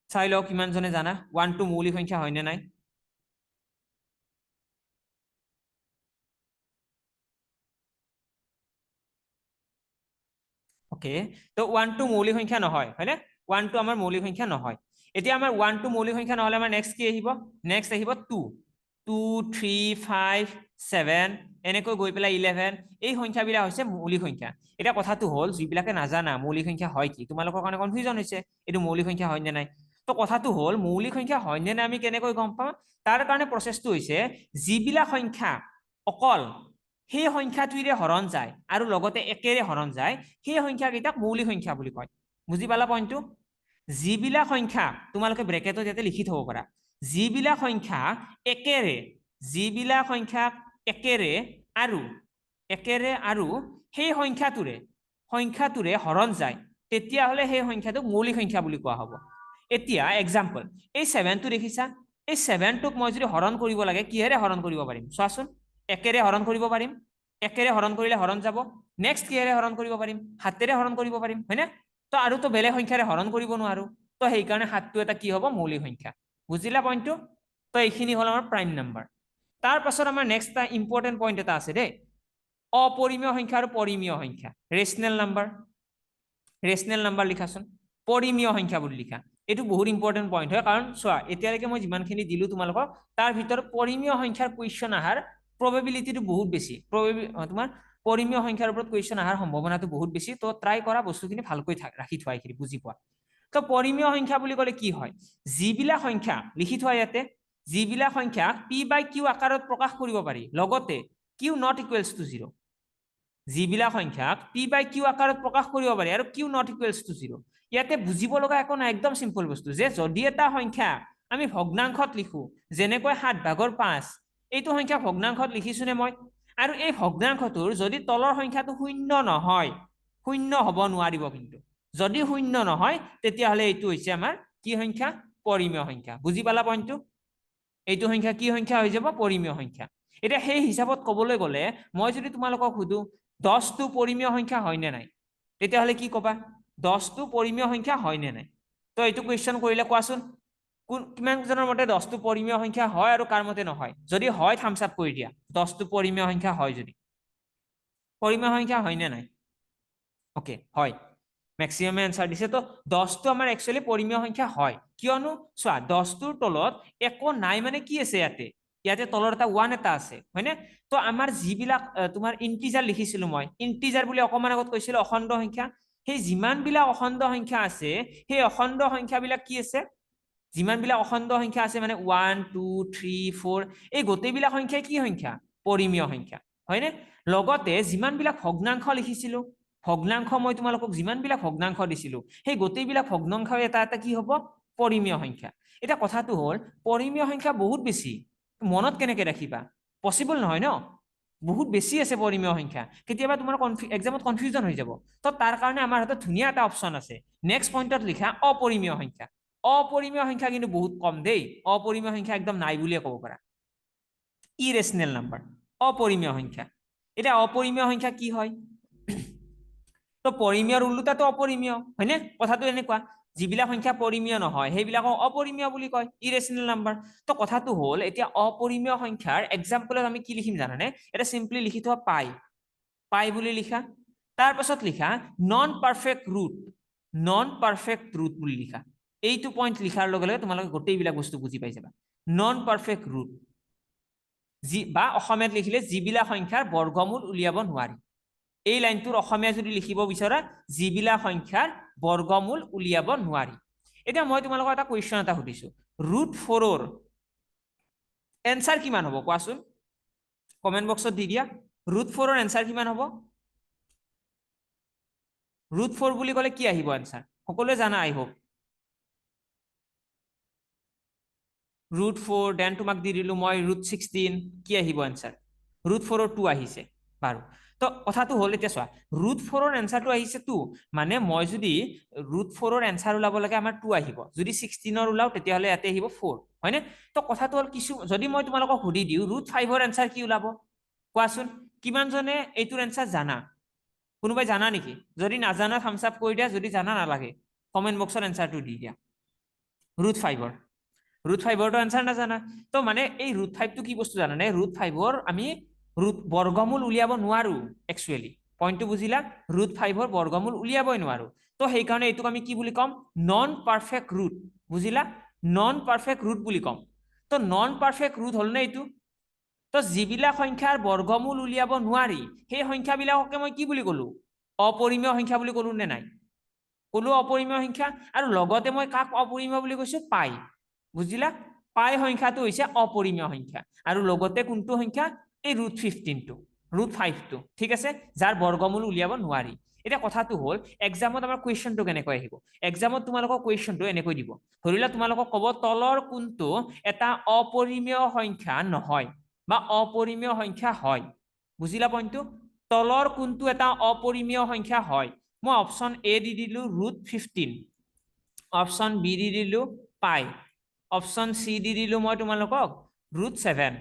চাই লওক কিমান জনে জানা 1 2 মৌলিক সংখ্যা হয়নে নাই ওকে তো 1 2 মৌলিক সংখ্যা নহয় হয়নে 1 2 আমাৰ মৌলিক সংখ্যা নহয় এতিয়া আমাৰ 1 2 মৌলিক সংখ্যা নহলে আমাৰ নেক্সট কি আহিব নেক্সট আহিব 2 2 3 5 7 এনেকৈ গৈ পেলাই 11 এই সংখ্যাবিলাক হৈছে মৌলিক সংখ্যা এটা কথাটো হ'ল যিবিলাকে নাজানা মৌলিক সংখ্যা হয় কি তোমালোকৰ কাৰণে কনফিউজন হৈছে এটো মৌলিক সংখ্যা হয় নে নাই তো কথাটো হ'ল মৌলিক সংখ্যা হয় নে নাই আমি কেনেকৈ গম পাম তাৰ কাৰণে প্ৰচেছটো হৈছে যিবিলাক সংখ্যা অকল সেই সংখ্যাটোৰে হৰণ যায় আৰু লগতে একেৰে হৰণ যায় সেই সংখ্যাকেইটাক মৌলিক সংখ্যা বুলি কয় বুজি পালা পইণ্টটো যিবিলাক সংখ্যা তোমালোকে ব্ৰেকেটত ইয়াতে লিখি থব পাৰা যিবিলাক সংখ্যা একেৰে আৰু সেই সংখ্যাটোৰে হৰণ যায় তেতিয়াহ'লে সেই সংখ্যাটোক মৌলিক সংখ্যা বুলি কোৱা হ'ব এতিয়া এক্সাম্পল এই 7টো দেখিছা এই 7টোক মই যদি হৰণ কৰিব লাগে কিহেৰে হৰণ কৰিব পাৰিম চোৱাচোন একেৰে হৰণ কৰিব পাৰিম একেৰে হৰণ কৰিলে হৰণ যাব নেক্সট কিহেৰে হৰণ কৰিব পাৰিম হাতেৰে হৰণ কৰিব পাৰিম হয়নে তো আৰু তো বেলেগ সংখ্যাৰে হৰণ কৰিব নোৱাৰো তো সেই কাৰণে 7টো এটা কি হ'ব মৌলিক সংখ্যা বুজিলা পইণ্টটো তো এইখিনি হ'ল আমাৰ প্ৰাইম নাম্বাৰ তাৰ পাছত আমাৰ নেক্সট এটা ইম্পৰ্টেন্ট পইণ্ট এটা আছে দেই অপৰিমেয় সংখ্যা আৰু পৰিমেয় সংখ্যা ৰেচনেল নাম্বাৰ লিখাচোন পৰিমেয় সংখ্যা বুলি লিখা এইটো বহুত ইম্পৰ্টেন্ট পইণ্ট হয় কাৰণ চোৱা এতিয়ালৈকে মই যিমানখিনি দিলো তোমালোকক তাৰ ভিতৰত পৰিমেয় সংখ্যাৰ কুৱেশ্যন আহাৰ probability বহুত বেছি তোমাৰ পৰিমেয় সংখ্যাৰ ওপৰত কুৱেশ্যন আহাৰ সম্ভাৱনাটো বহুত বেছি তো ট্ৰাই কৰা বস্তুখিনি ভালকৈ ৰাখি থোৱা এইখিনি বুজি পোৱা তো পৰিমেয় সংখ্যা বুলি ক'লে কি হয় যিবিলাক সংখ্যা লিখি থোৱা ইয়াতে যিবিলাক সংখ্যা p/q আকাৰত প্ৰকাশ কৰিব পাৰি লগতে q not equals to 0 যিবিলাক সংখ্যাক p/q আকাৰত প্ৰকাশ কৰিব পাৰি আৰু q not equals to 0 ইয়াতে বুজিব লগা একো নাই একদম সিম্পল বস্তু যে যদি এটা সংখ্যা আমি ভগ্নাংশত লিখো যেনেকৈ 7/5 এইটো সংখ্যা ভগ্নাংশত লিখিছোনে মই আৰু এই ভগ্নাংশটোৰ যদি তলৰ সংখ্যাটো শূন্য নহয় শূন্য হ'ব নোৱাৰিব কিন্তু যদি শূন্য নহয় তেতিয়াহ'লে এইটো হৈছে আমাৰ কি সংখ্যা পৰিমেয় সংখ্যা বুজি পালা পইণ্টটো এইটো সংখ্যা কি সংখ্যা হৈ যাব পৰিমেয় সংখ্যা এতিয়া সেই হিচাপত ক'বলৈ গ'লে মই যদি তোমালোকক সুধো 10টো পৰিমেয় সংখ্যা হয় নে নাই তেতিয়াহ'লে কি ক'বা 10টো পৰিমেয় সংখ্যা হয় নে নাই তো এইটো কুৱেশ্যন কৰিলে কোৱাচোন কিমান জনৰ মতে 10টো পৰিমেয় সংখ্যা হয় আৰু কাৰ মতে নহয় যদি হয় থাম্বছ আপ কৰি দিয়া 10টো পৰিমেয় সংখ্যা হয় যদি পৰিমেয় সংখ্যা হয় নে নাই ওকে হয় মেক্সিমামে আনসাৰ দিছে তো 10টো আমাৰ একচুয়ালি পৰিমেয় সংখ্যা হয় কিয়নো চোৱা 10টোৰ তলত একো নাই মানে কি আছে ইয়াতে তলৰ এটা 1 এটা আছে হয়নে তো আমাৰ যিবিলাক তোমাৰ ইন্টিজাৰ লিখিছিলো মই ইন্টিজাৰ বুলি অকমান আগত কৈছিলো অখণ্ড সংখ্যা সেই যিমানবিলাক অখণ্ড সংখ্যা আছে সেই অখণ্ড সংখ্যাবিলাক কি আছে যিমানবিলাক অখণ্ড সংখ্যা আছে মানে 1 2 3 4 এই গোটেইবিলাক সংখ্যাই কি সংখ্যা পৰিমেয় সংখ্যা হয়নে লগতে যিমানবিলাক ভগ্নাংশ লিখিছিলো ভগ্নাংশ মই তোমালোকক যিমানবিলাক ভগ্নাংশ দিছিলো সেই গোটেইবিলাক ভগ্নাংশ এটা এটা কি হ'ব পৰিমেয় সংখ্যা এটা কথাটো হ'ল পৰিমেয় সংখ্যা বহুত বেছি মনত কেনেকৈ ৰাখিবা পসিবল নহয় ন বহুত বেছি আছে পৰিমেয় সংখ্যা কেতিয়াবা তোমাৰ এক্সামত কনফিউজন হৈ যাব তো তাৰ কাৰণে আমাৰ হাতত ধুনীয়া এটা অপচন আছে নেক্সট পইণ্টত লিখা অপৰিমেয় সংখ্যা কিন্তু বহুত কম দেই অপৰিমেয় সংখ্যা একদম নাই বুলিয়ে ক'ব পাৰা ইৰেচনেল নাম্বাৰ অপৰিমেয় সংখ্যা এটা অপৰিমেয় সংখ্যা কি হয় তো পৰিমেয় ৰুলটাতো অপৰিমেয় হয়নে কথাটো এনেকুৱা যিবিলাক সংখ্যা পৰিমেয় নহয় সেইবিলাকক অপৰিমেয় বুলি কয় ইৰেচনেল নাম্বাৰ তো কথাটো হ'ল এতিয়া অপৰিমেয় সংখ্যাৰ এক্সাম্পলত আমি কি লিখিম জানানে এটা সিম্পলি লিখি থোৱা পাই বুলি লিখা তাৰ পাছত লিখা নন পাৰফেক্ট ৰুট বুলি লিখা এইটো পইণ্ট লিখাৰ লগে লগে তোমালোকে গোটেইবিলাক বস্তু বুজি পাই যাবা নন পাৰফেক্ট ৰুট বা অসমীয়াত লিখিলে যিবিলাক সংখ্যাৰ বৰ্গমূল উলিয়াব নোৱাৰি এই লাইনটোৰ অসমীয়া যদি লিখিব বিচৰা যিবিলাক সংখ্যাৰ বৰ্গমূল উলিয়াব নোৱাৰি এতিয়া মই তোমালোকক এটা কুৱেশ্যন এটা সুধিছো √4 এনসাৰ কিমান হ'ব কোৱাচোন কমেন্ট বক্সত দি দিয়া √4 এনসাৰ কিমান হ'ব √4 বুলি ক'লে কি আহিব এনসাৰ সকলোৱে জানা আই হোপ √4 দেন তোমাক দি দিলো মই √16 কি আহিব এনসাৰ √4 2 আহিছে বাৰু তো কথাটো হ'ল এতিয়া চোৱা √4 এনসাৰটো আহিছে 2 মানে মই যদি √4 এনসাৰ ওলাব লাগে আমাৰ 2 আহিব যদি 16 ওলাও তেতিয়াহলে ইয়াতে আহিব 4 হয়নে তো কথাটো হ'ল কিছু যদি মই তোমালোকক সুধি দিও √5 এনসাৰ কি ওলাব কোৱাচোন কিমান জনে এইটোৰ এনসাৰ জানা কোনোবাই জানা নেকি যদি নাজানা থাম্বস আপ কৰি দিয়া যদি জানা নালাগে কমেন্ট বক্সত এনসাৰটো দি দিয়া √5 √5 এনসাৰ নাজানা তো মানে এই √5 কি বস্তু জানানে √5 আমি বৰ্গমূল উলিয়াব নোৱাৰো একচুৱেলি পইণ্টটো বুজিলা √5 বৰ্গমূল উলিয়াবই নোৱাৰো তো সেইকাৰণে এইটোক আমি কি বুলি কম নন পাৰফেক্ট ৰুট বুজিলা নন পাৰফেক্ট ৰুট বুলি কম তো নন পাৰফেক্ট ৰুট হ'ল নে এইটো তো যিবিলাক সংখ্যাৰ বৰ্গমূল উলিয়াব নোৱাৰি সেই সংখ্যাবিলাককে মই কি বুলি ক'লো অপৰিমেয় সংখ্যা বুলি ক'লো নে নাই ক'লো অপৰিমেয় সংখ্যা আৰু লগতে মই কাক অপৰিমেয় বুলি কৈছো পাই বুজিলা পাই সংখ্যাটো হৈছে অপৰিমেয় সংখ্যা আৰু লগতে কোনটো সংখ্যা এই √15 √5 ঠিক আছে যাৰ বৰ্গমূল উলিয়াব নোৱাৰি এটা কথাটো হ'ল এক্সামত আমাৰ কুৱেশ্যনটো কেনেকৈ আহিব এক্সামত তোমালোকৰ কুৱেশ্যনটো এনেকৈ দিব ধৰিলা তোমালোকক ক'ব তলৰ কোনটো এটা অপৰিমেয় সংখ্যা নহয় বা অপৰিমেয় সংখ্যা হয় বুজিলা পইণ্টটো তলৰ কোনটো এটা অপৰিমেয় সংখ্যা হয় মই অপচন এ দি দিলো √15 অপচন বি দি দিলো পাই অপচন সি দি দিলো মই তোমালোকক √7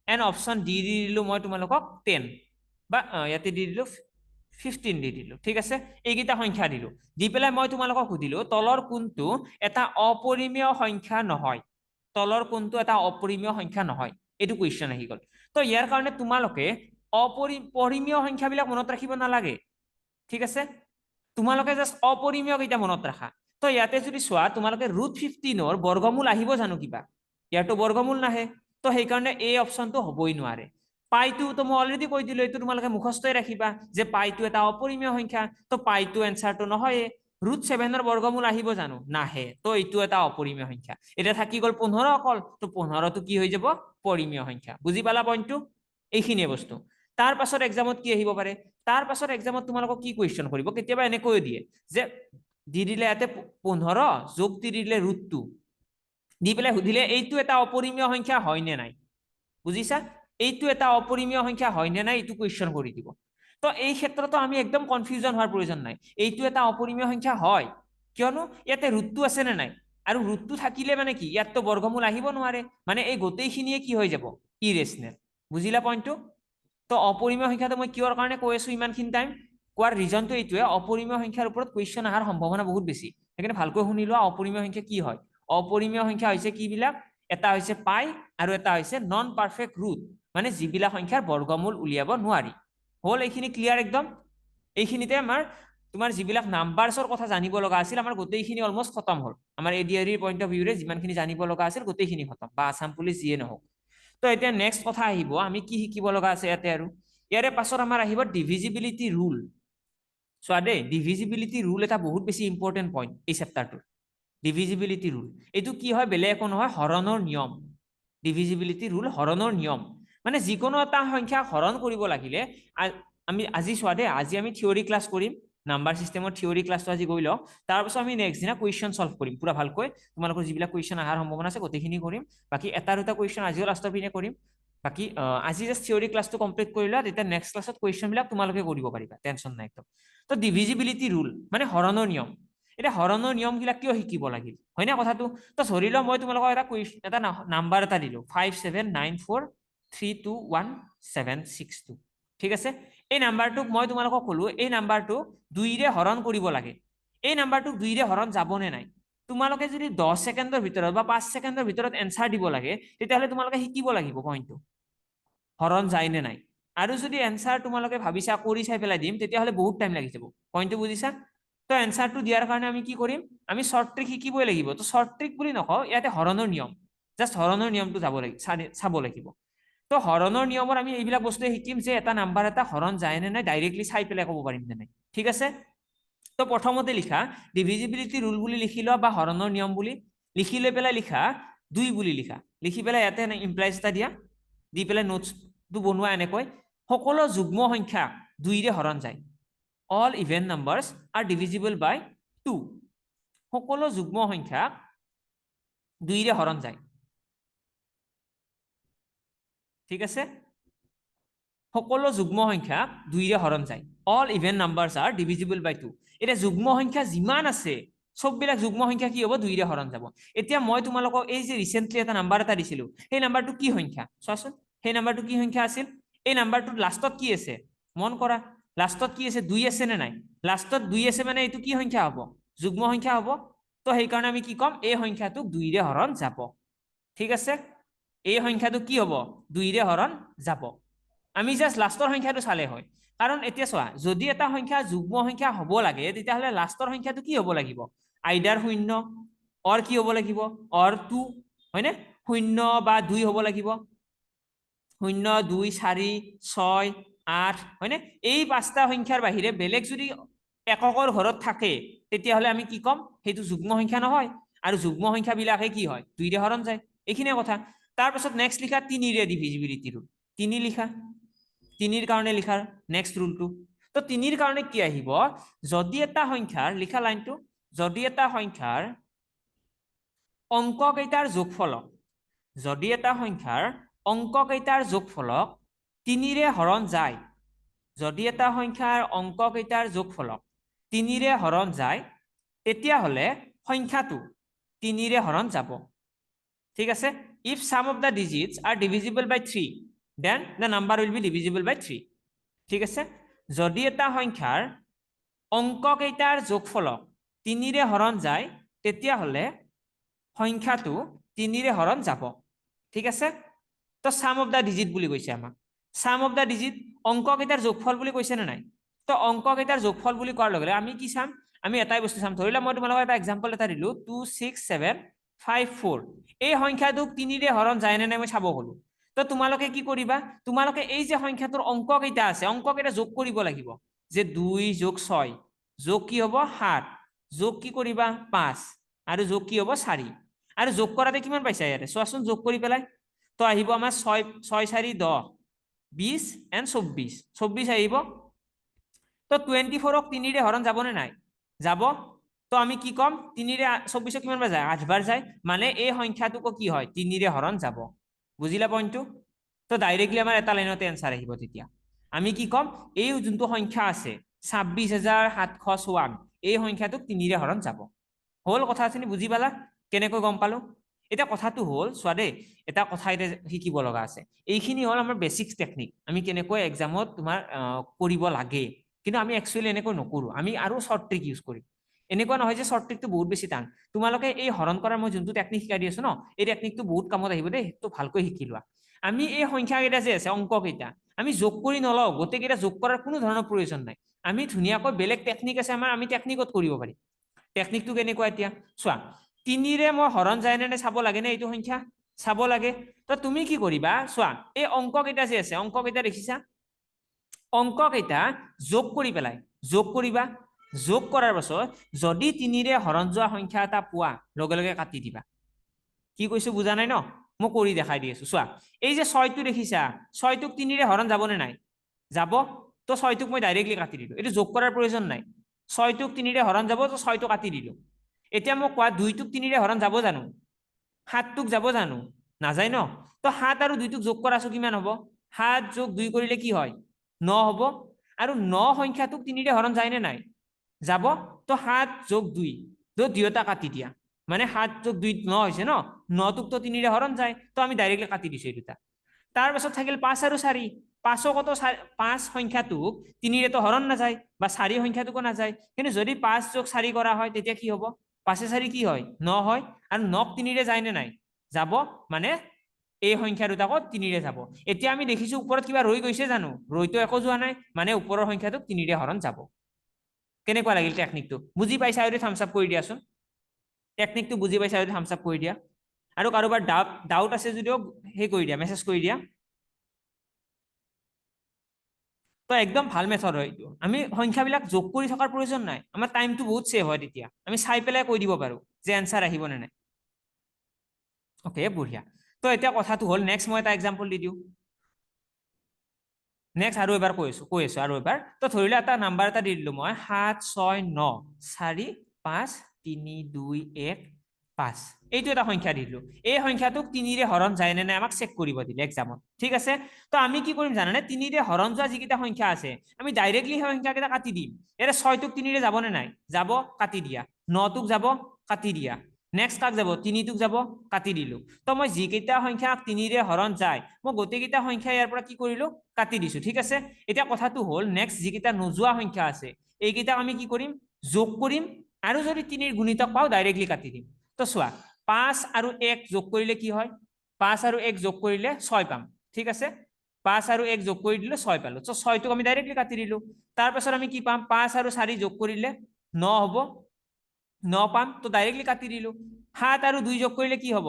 এণ্ড অপচন ডি দি দিলো মই তোমালোকক 10 বা ইয়াতে দি দিলো 15 দি দিলো ঠিক আছে এইকেইটা সংখ্যা দিলো দি পেলাই মই তোমালোকক সুধিলো তলৰ কোনটো এটা অপৰিমেয় সংখ্যা নহয় তলৰ কোনটো এটা অপৰিমেয় সংখ্যা নহয় এইটো কুৱেশ্যন আহি গ'ল তো ইয়াৰ কাৰণে তোমালোকে অপৰিমেয় সংখ্যাবিলাক মনত ৰাখিব নালাগে ঠিক আছে তোমালোকে জাস্ট অপৰিমেয় কেইটা মনত ৰাখা তো ইয়াতে যদি চোৱা তোমালোকে √15 বৰ্গমূল আহিব জানো কিবা ইয়াৰটো বৰ্গমূল নাহে তো সেইকাৰণে এই অপচনটো হ'বই নোৱাৰে পাইটো তো মই অলৰেডি কৈ দিলো এইটো তোমালোকে মুখস্থই ৰাখিবা যে পাইটো এটা অপৰিমেয় সংখ্যা তো পাইটো এনসাৰটো নহয় √7 বৰ্গমূল আহিব জানো নাহে তো এইটো এটা অপৰিমেয় সংখ্যা এটা থাকি গ'ল 15 অকল তো 15টো কি হৈ যাব পৰিমেয় সংখ্যা বুজি পালা পইণ্টটো এইখিনিয়ে বস্তু তাৰ পাছত এক্সামত কি আহিব পাৰে তাৰ পাছত এক্সামত তোমালোকক কি কুৱেশ্যন কৰিব কেতিয়াবা এনেকৈ দিয়ে যে দি দিলে ইয়াতে 15 যোগ দি দিলে √2 দি পেলাই সুধিলে এইটো এটা অপৰিমেয় সংখ্যা হয় নে নাই বুজিছা এইটো এটা অপৰিমেয় সংখ্যা হয় নে নাই এইটো কুৱেশ্যন কৰি দিব তো এই ক্ষেত্ৰতো আমি একদম কনফিউজন হোৱাৰ প্ৰয়োজন নাই এইটো এটা অপৰিমেয় সংখ্যা হয় কিয়নো ইয়াতে √2 আছে নে নাই আৰু √2 থাকিলে মানে কি ইয়াততো বৰ্গমূল আহিব নোৱাৰে মানে এই গোটেইখিনিয়ে কি হৈ যাব ইৰেচনেল বুজিলা পইণ্টটো তো অপৰিমেয় সংখ্যাটো মই কিহৰ কাৰণে কৈ আছো ইমানখিনি টাইম কোৱাৰ ৰিজনটো এইটোৱে অপৰিমেয় সংখ্যাৰ ওপৰত কুৱেশ্যন অহাৰ সম্ভাৱনা বহুত বেছি সেইকাৰণে ভালকৈ শুনি লোৱা অপৰিমেয় সংখ্যা কি হয় অপৰিমেয় সংখ্যা হৈছে কিবিলাক এটা হৈছে পাই আৰু এটা হৈছে নন পাৰফেক্ট ৰুট মানে যিবিলাক সংখ্যাৰ বৰ্গমূল উলিয়াব নোৱাৰি হ'ল এইখিনি ক্লিয়াৰ একদম এইখিনিতে আমাৰ তোমাৰ যিবিলাক নাম্বাৰছৰ কথা জানিব লগা আছিল আমাৰ গোটেইখিনি অলমোষ্ট খতম হ'ল আমাৰ এডিআৰিৰ পইণ্ট অফ ভিউৰে যিমানখিনি জানিব লগা আছিল গোটেইখিনি খতম বা আসাম পুলিচ যিয়ে নহওক তো এতিয়া নেক্সট কথা আহিব আমি কি শিকিব লগা আছে ইয়াতে আৰু ইয়াৰে পাছত আমাৰ আহিব ডিভিজিবিলিটি ৰুল চোৱা দেই ডিভিজিবিলিটি ৰুল এটা বহুত বেছি ইম্পৰ্টেণ্ট পইণ্ট এই চেপ্টাৰটোৰ ডিভিজিবিলিটি ৰুল এইটো কি হয় বেলেগ একো নহয় হৰণৰ নিয়ম ডিভিজিবিলিটি ৰুল হৰণৰ নিয়ম মানে যিকোনো এটা সংখ্যা হৰণ কৰিব লাগিলে আমি আজি চোৱা দেই আজি আমি থিয়ৰী ক্লাছ কৰিম নাম্বাৰ সিস্টেমৰ থিয়ৰী ক্লাছটো আজি গৈ লওঁ তাৰপিছত আমি নেক্সট দিনা কুৱেশ্যন সলভ কৰিম পুৰা ভালকৈ তোমালোকৰ যিবিলাক কুৱেশ্যন অহাৰ সম্ভাৱনা আছে গোটেইখিনি কৰিম বাকী এটা দুটা কুৱেশ্যন আজিও লাষ্টৰ পিনে কৰিম বাকী আজি জাষ্ট থিয়ৰী ক্লাছটো কমপ্লিট কৰি লোৱা তেতিয়া নেক্সট ক্লাছত কুৱেশ্যনবিলাক তোমালোকে কৰিব পাৰিবা টেনশ্যন নাই একদম তো ডিভিজিবিলিটি ৰুল মানে হৰণৰ নিয়ম এতিয়া হৰণৰ নিয়মবিলাক কিয় শিকিব লাগিল হয় না কথাটো তো ধৰি লওঁ মই তোমালোকক এটা নাম্বাৰ এটা দিলো 5794321 762 ঠিক আছে এই নাম্বাৰটোক মই তোমালোকক কলো এই নাম্বাৰটো 2 ৰে হৰণ কৰিব লাগে এই নাম্বাৰটোক 2 ৰে হৰণ যাবনে নাই তোমালোকে যদি 10 সেকেন্ডৰ ভিতৰত বা 5 সেকেন্ডৰ ভিতৰত এনসাৰ দিব লাগে তেতিয়াহলে তোমালোকে শিকিব লাগিব পইণ্টটো হৰণ যায় নে নাই আৰু যদি এনসাৰ তোমালোকে ভাবিছা কৰি চাই পেলাই দিম তেতিয়াহলে বহুত টাইম লাগি যাব পইণ্টটো বুজিছা তো এনসাৰটো দিয়াৰ কাৰণে আমি কি কৰিম আমি শৰ্ট ট্ৰিক শিকিবই লাগিব তো শৰ্ট ট্ৰিক বুলি নকওঁ ইয়াতে হৰণৰ নিয়ম জাস্ট হৰণৰ নিয়মটো যাব লাগিব চাব লাগিব তো হৰণৰ নিয়মৰ আমি এইবিলাক বস্তু শিকিম যে এটা নাম্বাৰ এটা হৰণ যায় নে নাই ডাইৰেক্টলি চাই পেলাই ক'ব পাৰিম নে নাই ঠিক আছে তো প্ৰথমতে লিখা ডিভিজিবিলিটি ৰুল বুলি লিখি লোৱা বা হৰণৰ নিয়ম বুলি লিখি লৈ পেলাই লিখা 2 বুলি লিখা লিখি পেলাই ইয়াতে ইমপ্লাইজ এটা দিয়া দি পেলাই নোটছটো বনোৱা এনেকৈ সকলো যুগ্ম সংখ্যা 2 ৰে হৰণ যায় all even numbers are divisible by 2 সকলো যুগ্ম সংখ্যা 2 ৰে হৰণ যায় ঠিক আছে সকলো যুগ্ম সংখ্যা 2 ৰে হৰণ যায় all even numbers are divisible by 2 এটা যুগ্ম সংখ্যা যিমান আছে সববিলাক যুগ্ম সংখ্যা কি হ'ব 2 ৰে হৰণ যাব এতিয়া মই তোমালোকক এই যে ৰিসেন্টলি এটা নাম্বাৰ এটা দিছিলো সেই নাম্বাৰটো কি সংখ্যা চোৱাচোন সেই নাম্বাৰটো কি সংখ্যা আছিল এই নাম্বাৰটোৰ লাষ্টত কি আছে মন কৰা লাষ্টত কি আছে 2 আছে নে নাই লাষ্টত 2 আছে মানে এটো কি সংখ্যা হ'ব যুগ্ম সংখ্যা হ'ব তো সেই কাৰণে আমি কি কম এই সংখ্যাটোক 2 ৰে হৰণ যাব ঠিক আছে এই সংখ্যাটো কি হ'ব 2 ৰে হৰণ যাব আমি জাস্ট লাষ্টৰ সংখ্যাটো চালে হয় কাৰণ এতিয়া চোৱা যদি এটা সংখ্যা যুগ্ম সংখ্যা হ'ব লাগে তেতিয়াহলে লাষ্টৰ সংখ্যাটো কি হ'ব লাগিব আইদাৰ 0 অৰ কি হ'ব লাগিব অৰ 2 হয়নে 0 বা 2 হ'ব লাগিব 0 2 4 6 8 হয়নে এই পাঁচটা সংখ্যাৰ বাহিৰে বেলেগ যদি এককৰ ঘৰত থাকে তেতিয়াহলে আমি কি কম সেইটো যুগ্ম সংখ্যা নহয় আৰু যুগ্ম সংখ্যা বিলাকে কি হয় 2 ৰে হৰণ যায় এইখিনিয়ে কথা তাৰ পাছত নেক্সট লিখা 3 ৰে ডিভিজিবিলিটি ৰুল 3 লিখা 3 কাৰণে লিখাৰ নেক্সট ৰুলটো তো 3 কাৰণে কি আহিব যদি এটা সংখ্যাৰ লিখা লাইনটো যদি এটা সংখ্যাৰ অংক কেইটাৰ যোগফলক যদি এটা সংখ্যাৰ অংক কেইটাৰ যোগফলক 3 ৰে হৰণ যায় যদি এটা সংখ্যাৰ অংক কেইটাৰ যোগফলক 3 ৰে হৰণ যায় তেতিয়াহলে সংখ্যাটো 3 ৰে হৰণ যাব ঠিক আছে if some of the digits are divisible by 3 then the number will be divisible by 3 ঠিক আছে যদি এটা সংখ্যাৰ অংক কেইটাৰ যোগফলক 3 ৰে হৰণ যায় তেতিয়াহলে সংখ্যাটো 3 ৰে হৰণ যাব ঠিক আছে তো sum of the digit বুলি কৈছে আমাক sum of the digit অংক কেইটাৰ যোগফল বুলি কৈছে নে নাই তো অংক কেইটাৰ যোগফল বুলি কোৱাৰ লগে আমি কি চাম আমি এটাই বস্তু চাম ধৰিলা মই তোমালোকক এটা এক্সাম্পল এটা দিলো 2 6 7 5 4 এই সংখ্যাটোক 3 ৰে হৰণ যায় নে নাই মই চাব গলো তো তোমালোকে কি কৰিবা তোমালোকে এই যে সংখ্যাটোৰ অংক কেইটা আছে অংক কেইটা যোগ কৰিব লাগিব যে 2 যোগ 6 যোগ কি হ'ব 7 যোগ কি কৰিবা 5 আৰু যোগ কি হ'ব 4 আৰু যোগ কৰাতে কিমান পাইছা ইয়াতে চোৱাচোন যোগ কৰি পেলাই তো আহিব আমাৰ 6 6 4 10 20 and 24 24 আহিব তো 24ক 3 ৰে হৰণ যাব নে নাই যাব তো আমি কি কম 3 ৰে 24 কিমান বাৰ যায় 8 বাৰ যায় মানে এই সংখ্যাটোক কি হয় 3 ৰে হৰণ যাব বুজিলা পইণ্টটো তো ডাইৰেক্টলি আমাৰ এটা লাইনতে এনসাৰ আহিব তেতিয়া আমি কি কম এই যোনটো সংখ্যা আছে 26754 এই সংখ্যাটোক 3 ৰে হৰণ যাব হল কথাখিনি বুজি পালা কেনেকৈ গম পালো এটা কথাটো হল চোৱা দেই এটা কথা এটা শিকিব লগা আছে এইখিনি হল আমাৰ বেসিক টেকনিক আমি কেনেকৈ এক্সামত তোমাৰ কৰিব লাগে কিন্তু আমি একচুয়ালি এনেকৈ নকৰো আমি আৰু শৰ্ট ট্ৰিক ইউজ কৰিম এনেকুৱা নহয় যে শৰ্ট ট্ৰিকটো বহুত বেছি টান তোমালোকে এই হৰণ কৰাৰ মই যোনটো টেকনিক শিকাই দি আছো ন এই টেকনিকটো বহুত কামত আহিব দেই তো ভালকৈ শিকি লোৱা আমি এই সংখ্যা কেইটা যে আছে অংক কেইটা আমি যোগ কৰি নলও গোটেই কেইটা যোগ কৰাৰ কোনো ধৰণৰ প্ৰয়োজন নাই আমি ধুনীয়াকৈ বেলেগ টেকনিক আছে আমাৰ আমি টেকনিকত কৰিব পাৰিম টেকনিকটো কেনেকুৱা এতিয়া চোৱা 3 ৰে মই হৰণ যায় নে চাব লাগে নে এইটো সংখ্যা চাব লাগে তো তুমি কি কৰিবা চোৱা এই অংক কেইটা যে আছে অংক কেইটা দেখিছা অংক কেইটা যোগ কৰি পেলাই যোগ কৰিবা যোগ কৰাৰ পাছত যদি 3 ৰে হৰণ যোৱা সংখ্যা এটা পোৱা লগে লগে কাটি দিবা কি কৈছো বুজা নাই ন মই কৰি দেখাই দি আছো চোৱা এই যে 6 টো দেখিছা 6 টোক 3 ৰে হৰণ যাব নে নাই যাব তো 6 টোক মই ডাইৰেক্টলি কাটি দিলো এটো যোগ কৰাৰ প্ৰয়োজন নাই 6 টোক 3 ৰে হৰণ যাব তো 6 টো কাটি দিলো এতিয়া মই কোৱা 2 টোক 3 ৰে হৰণ যাব জানো 7 টোক যাব জানো নাযায় ন তো 7 আৰু 2 টোক যোগ কৰাছো কিমান হ'ব 7 যোগ 2 কৰিলে কি হয় 9 হ'ব আৰু 9 সংখ্যাটোক 3 ৰে হৰণ যায় নে নাই যাব তো 7 যোগ 2 তো দুয়োটা কাটি দিয়া মানে 7 যোগ 2 9 হৈছে ন 9 টোক তো 3 ৰে হৰণ যায় তো আমি ডাইৰেক্টলি কাটি দিছো এই দুটা তাৰ পাছত থাকিল 5 আৰু 4 5 কত 5 সংখ্যাটোক 3 তো হৰণ নাযায় বা 4 সংখ্যাটোকো নাযায় কিন্তু যদি 5 যোগ 4 কৰা হয় তেতিয়া কি হ'ব 5 এ 4 কি হয় 9 হয় আৰু 9 3 যায় নে নাই যাব মানে এই সংখ্যা দুটাকো 3 যাব এতিয়া আমি দেখিছো ওপৰত কিবা ৰৈ গৈছে জানো ৰৈটো একো যোৱা নাই মানে ওপৰৰ সংখ্যাটোক 3 হৰণ যাব কেনেকুৱা লাগিল টেকনিকটো বুজি পাইছা যদি থাম্বছ আপ কৰি দিয়াচোন টেকনিকটো বুজি পাইছা যদি থাম্বছ আপ কৰি দিয়া আৰু কাৰোবাৰ ডাউট আছে যদিও হে কৰি দিয়া মেছেজ কৰি দিয়া তো একদম ভাল মেথড হয় এইটো আমি সংখ্যাবিলাক যোগ কৰি থকাৰ প্ৰয়োজন নাই আমাৰ টাইমটো বহুত সেভ হয় তেতিয়া আমি চাই পেলাই কৈ দিব পাৰো যে এনসাৰ আহিব নে নাই ওকে বঢ়িয়া তো এতিয়া কথাটো হ'ল নেক্সট মই এটা এক্সাম্পল দি দিওঁ নেক্সট আৰু এবাৰ কৈ আছো আৰু এবাৰ তো ধৰি লোৱা এটা নাম্বাৰ এটা দি দিলো মই 7 6 9 4 5 3 2 1 5 এইটো এটা সংখ্যা দিলো এই সংখ্যাটোক 3 ৰে হৰণ যায় নে নাই আমাক চেক কৰিব দিলে এক্সামত ঠিক আছে তো আমি কি কৰিম জানানে 3 ৰে হৰণ যোৱা যিকেইটা সংখ্যা আছে আমি ডাইৰেক্টলি সেই সংখ্যাকেইটা কাটি দিম এৰে 6 টোক 3 ৰে যাব নে নাই যাব কাটি দিয়া 9 টোক যাব কাটি দিয়া নেক্সট কাক যাব 3 টোক যাব কাটি দিলো তো মই যিকেইটা সংখ্যা 3 ৰে হৰণ যায় মই গোটেইকেইটা সংখ্যা ইয়াৰ পৰা কি কৰিলো কাটি দিছো ঠিক আছে এতিয়া কথাটো হ'ল নেক্সট যিকেইটা নোযোৱা সংখ্যা আছে এইকেইটা আমি কি কৰিম যোগ কৰিম আৰু যদি 3 ৰ গুণিতক পাও ডাইৰেক্টলি কাটি দিম তো চোৱা 5 আৰু 1 যোগ কৰিলে কি হয় 5 আৰু 1 যোগ কৰিলে 6 পাম ঠিক আছে 5 আৰু 1 যোগ কৰি দিলে 6 পালো তো 6 টোক আমি ডাইৰেক্টলি কাটি দিলো তাৰ পাছত আমি কি পাম 5 আৰু 4 যোগ কৰিলে 9 হ'ব 9 পাম তো ডাইৰেক্টলি কাটি দিলো 7 আৰু 2 যোগ কৰিলে কি হ'ব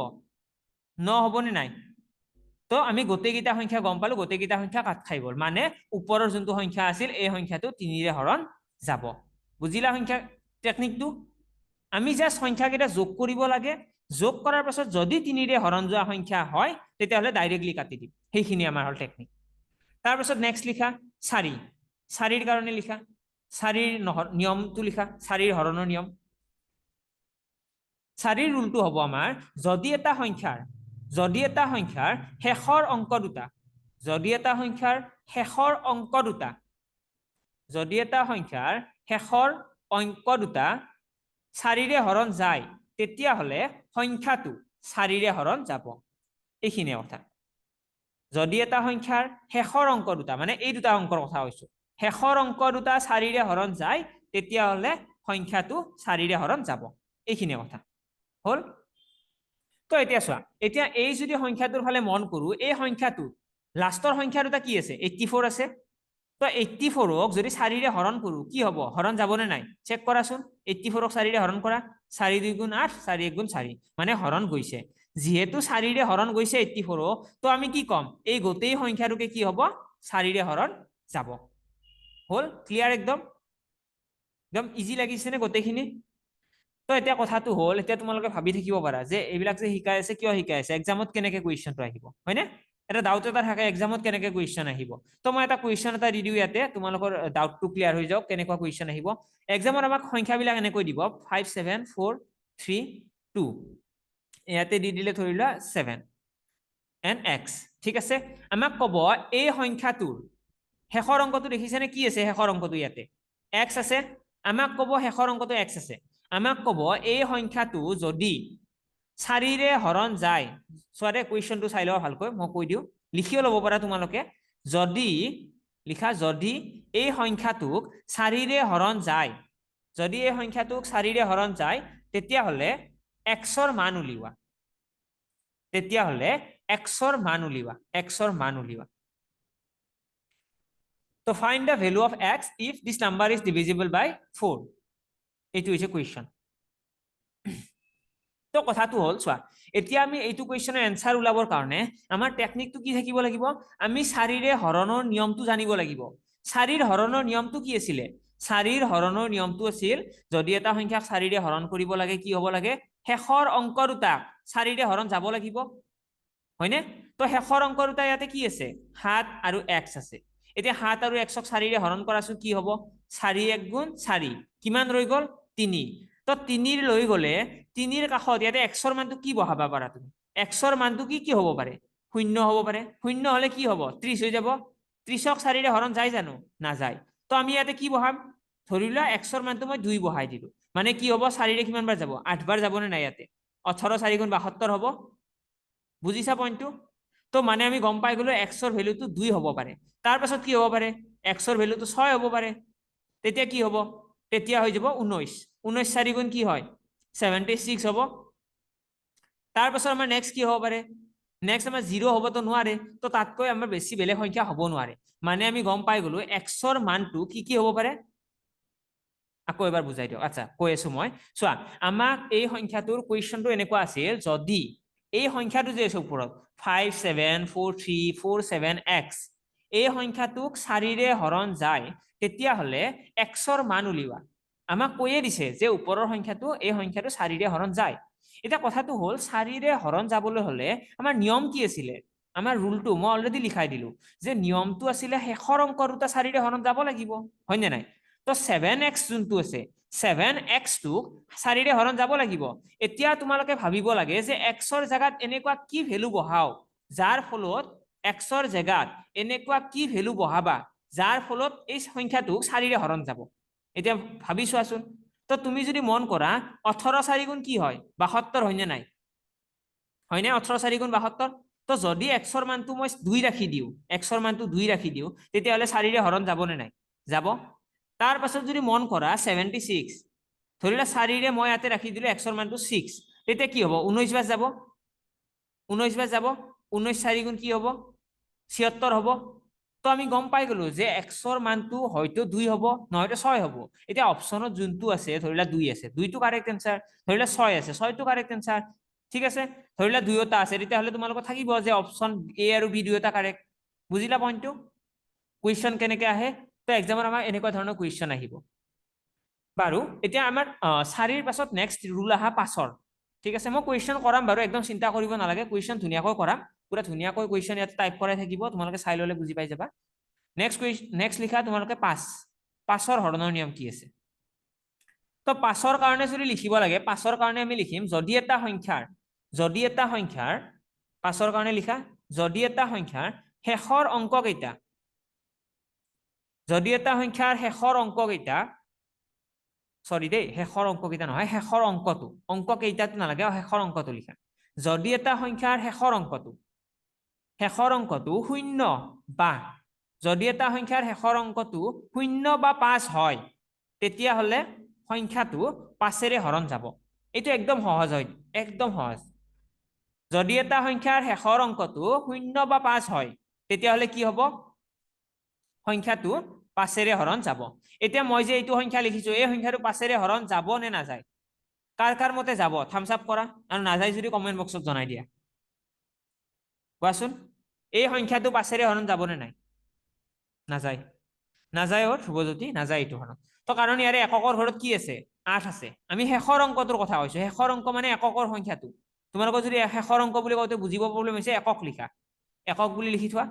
9 হ'ব নে নাই তো আমি গোটেইকেইটা সংখ্যা গম পালো গোটেইকেইটা সংখ্যা কাট খাই গ'ল মানে ওপৰৰ যোনটো সংখ্যা আছিল এই সংখ্যাটো 3 ৰে হৰণ যাব বুজিলা সংখ্যা টেকনিকটো আমি জাস্ট সংখ্যাকেইটা যোগ কৰিব লাগে যোগ কৰাৰ পাছত যদি 3 ৰে হৰণ যোৱা সংখ্যা হয় তেতিয়াহ'লে ডাইৰেক্টলি কাটি দিম সেইখিনি আমাৰ হল টেকনিক তাৰ পাছত নেক্সট লিখা 4 4ৰ কাৰণে লিখা 4ৰ নিয়মটো লিখা 4ৰ হৰণৰ নিয়ম 4ৰ ৰুলটো হ'ব আমাৰ যদি এটা সংখ্যাৰ শেষৰ অংক দুটা যদি এটা সংখ্যাৰ শেষৰ অংক দুটা যদি এটা সংখ্যাৰ শেষৰ অংক দুটা 4ৰে হৰণ যায় তেতিয়াহ'লে সংখ্যাটো 4ৰে হৰণ যাব এইখিনিয়ে কথা যদি এটা সংখ্যাৰ শেষৰ অংক দুটা মানে এই দুটা অংকৰ কথা কৈছো শেষৰ অংক দুটা 4ৰে হৰণ যায় তেতিয়াহ'লে সংখ্যাটো 4ৰে হৰণ যাব এইখিনিয়ে কথা হল তো এতিয়া চোৱা এতিয়া এই যদি সংখ্যাটোৰ ফালে মন কৰো এই সংখ্যাটো লাষ্টৰ সংখ্যা দুটা কি আছে 84 আছে তো 84ক যদি 4ৰে হৰণ কৰো কি হ'ব হৰণ যাব নে নাই চেক কৰাচোন 84ক 4ৰে হৰণ কৰা 4 2 গুণ 8 4 1 গুণ 4 মানে হৰণ গৈছে যেহেতু 4ৰে হৰণ গৈছে 84 তো আমি কি কম এই গোটেই সংখ্যাটোকে কি হ'ব 4ৰে হৰণ যাব হল ক্লিয়াৰ একদম ইজি লাগিছে নে গোটেইখিনি তো এতিয়া কথাটো হ'ল এতিয়া তোমালোকে ভাবি থাকিব পাৰা যে এইবিলাক যে শিকাই আছে কিয় শিকাই আছে এক্সামত কেনেকে কুৱেশ্যনটো আহিব হয়নে এটা ডাউট এটা থাকে এক্সামত কেনেকে কুৱেশ্যন আহিব তো মই এটা কুৱেশ্যন এটা দি দিওঁ ইয়াতে তোমালোকৰ ডাউটটো ক্লিয়াৰ হৈ যাওক কেনেকুৱা কুৱেশ্যন আহিব এক্সামত আমাক সংখ্যাবিলাক এনেকৈ দিব 5 7 4 3 2 ইয়াতে দি দিলে ধৰি লোৱা 7 and x ঠিক আছে আমাক ক'ব এই সংখ্যাটোৰ শেষৰ অংকটো দেখিছেনে কি আছে শেষৰ অংকটো ইয়াতে x আছে আমাক ক'ব শেষৰ অংকটো x আছে আমাক ক'ব এই সংখ্যাটো যদি 4ৰে হৰণ যায় চোৱাৰে কুৱেশ্যনটো চাই লও ভালকৈ মই কৈ দিওঁ লিখিও ল'ব পাৰা তোমালোকে যদি লিখা যদি এই সংখ্যাটোক 4ৰে হৰণ যায় যদি এই সংখ্যাটোক 4ৰে হৰণ যায় তেতিয়াহ'লে x ৰ মান উলিওৱা তেতিয়াহ'লে x ৰ মান উলিওৱা তো find the value of x if this number is divisible by 4 এইটো হৈছে কুৱেশ্যন তো কথাটো হ'ল চোৱা এতিয়া আমি এইটো কুৱেশ্যনৰ এনসাৰ উলাবৰ কাৰণে আমাৰ টেকনিকটো কি থাকিব লাগিব আমি 4ৰে হৰণৰ নিয়মটো জানিব লাগিব 4ৰ হৰণৰ নিয়মটো কি আছিল 4ৰ হৰণৰ নিয়মটো আছিল যদি এটা সংখ্যাক 4ৰে হৰণ কৰিব লাগে কি হ'ব লাগে শেষৰ অংক দুটা 4ৰে হৰণ যাব লাগিব হয়নে তো শেষৰ অংক দুটা ইয়াতে কি আছে 7 আৰু x আছে এতিয়া 7 আৰু x ক 4ৰে হৰণ কৰাছো কি হ'ব 4 1 গুণ 4 কিমান ৰৈ গ'ল 3 তো 3 লৈ গ'লে 3ৰ কাষত ইয়াতে x ৰ মানটো কি বহাবা পাৰা তুমি x ৰ মানটো কি হ'ব পাৰে 0 হ'ব পাৰে 0 হলে কি হ'ব 30 হৈ যাব 30ক 4ৰে হৰণ যায় জানো না যায় তো আমি ইয়াতে কি বহাম ধৰি লোৱা x ৰ মানটো মই 2 বহাই দিলো মানে কি হ'ব 4ৰে কিমান বাৰ যাব 8 বাৰ যাব নে নাই ইয়াতে 18 4 গুণ 72 হ'ব বুজিছা পইণ্টটো তো মানে আমি গম পাই গলো এক্সৰ ভ্যালুটো 2 হ'ব পাৰে তাৰ পাছত কি হ'ব পাৰে এক্সৰ ভ্যালুটো 6 হ'ব পাৰে তেতিয়া কি হ'ব তেতিয়া হৈ যাব 19 19 4 গুণ কি হয় 76 হ'ব তাৰ পাছত আমাৰ নেক্সট কি হ'ব পাৰে নেক্সট আমাৰ 0 হ'বতো নোৱাৰে তো তাতকৈ আমাৰ বেছি বেলেগ সংখ্যা হ'ব নোৱাৰে মানে আমি গম পাই গলো এক্সৰ মানটো কি হ'ব পাৰে আকৌ এবাৰ বুজাই দিও আচ্ছা কৈ আছো মই চোৱা আমাক এই সংখ্যাটোৰ কোৱেশ্চনটো এনেকুৱা আছিল যদি এই সংখ্যাটো যে আছে ওপৰত 574347x এই সংখ্যাটোক 4 ৰে হৰণ যায় তেতিয়া হলে xৰ মান উলিওৱা আমাক কৈয়ে দিছে যে ওপৰৰ সংখ্যাটো এই সংখ্যাটো 4 ৰে হৰণ যায় এটা কথাটো হল 4 ৰে হৰণ যাবলৈ হলে আমাৰ নিয়ম কি আছিল আমাৰ ৰুলটো মই অলৰেডি লিখাই দিলো যে নিয়মটো আছিল শেষৰ অংক দুটা 4 ৰে হৰণ যাব লাগিব হয় নে নাই তো 7x যোনটো আছে 7x টো 4 ৰে হৰণ যাব লাগিব এতিয়া তোমালোকে ভাবিব লাগে যে xৰ জায়গাত এনেকুৱা কি ভ্যালু বহাও যাৰ ফলত xৰ জায়গাত এনেকুৱা কি ভ্যালু বহাবা যাৰ ফলত এই সংখ্যাটোক 4 ৰে হৰণ যাব এতিয়া ভাবি চোৱাচোন তো তুমি যদি মন কৰা 18 4 গুণ কি হয় 72 হয় নে নাই হয় নে 18 4 গুণ 72 তো যদি xৰ মানটো মই 2 ৰাখি দিও xৰ মানটো 2 ৰাখি দিও তেতিয়া হলে 4 ৰে হৰণ যাব নে নাই যাব তাৰ পাছত যদি মন কৰা 76 ধৰিলা 4 ৰে মই ইয়াতে ৰাখি দিলো xৰ মানটো 6 তেতিয়া কি হ'ব 19 বাৰ যাব 19 বাৰ যাব 19 4 গুণ কি হ'ব 76 হ'ব তো আমি গম পাই গলো যে xৰ মানটো হয়তো 2 হ'ব নহয়তো 6 হ'ব এতিয়া অপচনত যোনটো আছে ধৰিলা 2 আছে 2 টো কাৰেক্ট আনসাৰ ধৰিলা 6 আছে 6 টো কাৰেক্ট আনসাৰ ঠিক আছে ধৰিলা 2টা আছে তেতিয়া হলে তোমালোকৰ থাকিব যে অপচন এ আৰু বি দুয়োটা কাৰেক্ট বুজিলা পইণ্টটো কুৱেশ্চন কেনেকৈ আহে তো এক্সামত আমাৰ এনেকুৱা ধৰণৰ কুৱেশ্চন আহিব বাৰু এতিয়া আমাৰ 4ৰ পাছত নেক্সট ৰুল আহা 5ৰ ঠিক আছে মই কুৱেশ্চন কৰাম বাৰু একদম চিন্তা কৰিব নালাগে কুৱেশ্চন ধুনীয়াকৈ কৰাম পুৰা ধুনীয়াকৈ কুৱেশ্চন ইয়াত টাইপ কৰাই থাকিব তোমালোকে চাই ললে বুজি পাই যাবা নেক্সট লিখা তোমালোকে 5ৰ হৰণৰ নিয়ম কি আছে তো 5ৰ কাৰণে যদি লিখিব লাগে 5ৰ কাৰণে আমি লিখিম যদি এটা সংখ্যাৰ 5ৰ কাৰণে লিখা যদি এটা সংখ্যাৰ শেষৰ অংক কেইটা যদি এটা সংখ্যাৰ শেষৰ অংক কেইটা সৰি দেই শেষৰ অংক কেইটা নহয় শেষৰ অংকটো অংক কেইটাটো নালাগে শেষৰ অংকটো লিখা যদি এটা সংখ্যাৰ শেষৰ অংকটো 0 বা যদি এটা সংখ্যাৰ শেষৰ অংকটো 0 বা 5 হয় তেতিয়া হলে সংখ্যাটো 5ৰে হৰণ যাব এইটো একদম সহজ হয় একদম সহজ যদি এটা সংখ্যাৰ শেষৰ অংকটো 0 বা 5 হয় তেতিয়া হলে কি হ'ব সংখ্যাটো 5ৰে হৰণ যাব এতিয়া মই যে এইটো সংখ্যা লিখিছো এই সংখ্যাটো 5ৰে হৰণ যাব নে নাযায় কাৰ মতে যাব থাম্বস আপ কৰা আৰু নাযায় যদি কমেন্ট বক্সত জনাই দিয়া কোৱাচোন এই সংখ্যাটো 5ৰে হৰণ যাব নে নাই নাযায় নাযায় ধ্ৰুৱজ্যোতি নাযায় এইটো হৰণ তো কাৰণ ইয়াৰে এককৰ ঘৰত কি আছে 8 আছে আমি শেষৰ অংকটোৰ কথা কৈছো শেষৰ অংক মানে এককৰ সংখ্যাটো তোমালোকৰ যদি শেষৰ অংক বুলি কওঁতে বুজিব প্ৰব্লেম হৈছে একক লিখা একক বুলি লিখি থোৱা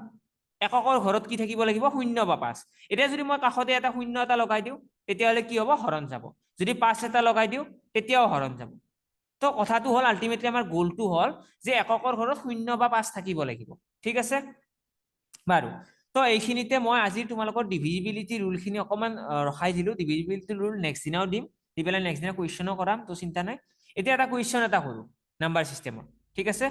এককৰ ঘৰত কি থাকিব লাগিব 0 বা 5 এতিয়া যদি মই কাষতে এটা 0 এটা লগাই দিওঁ তেতিয়াহলে কি হ'ব হৰণ যাব যদি 5 এটা লগাই দিওঁ তেতিয়াও হৰণ যাব তো কথাটো হল আলটিমেটলি আমাৰ গোলটো হল যে এককৰ ঘৰত 0 বা 5 থাকিব লাগিব ঠিক আছে বাৰু তো এইখিনিতে মই আজি তোমালোকৰ ডিভিজিবিলিটি ৰুলখিনি অকমান ৰখাই দিলো ডিভিজিবিলিটি ৰুল নেক্সট দিনাও দিম দি পেলাই নেক্সট দিনা কুৱেশ্যনো কৰাম তো চিন্তা নাই এতিয়া এটা কুৱেশ্যন এটা কৰো নাম্বাৰ চিষ্টেমত ঠিক আছে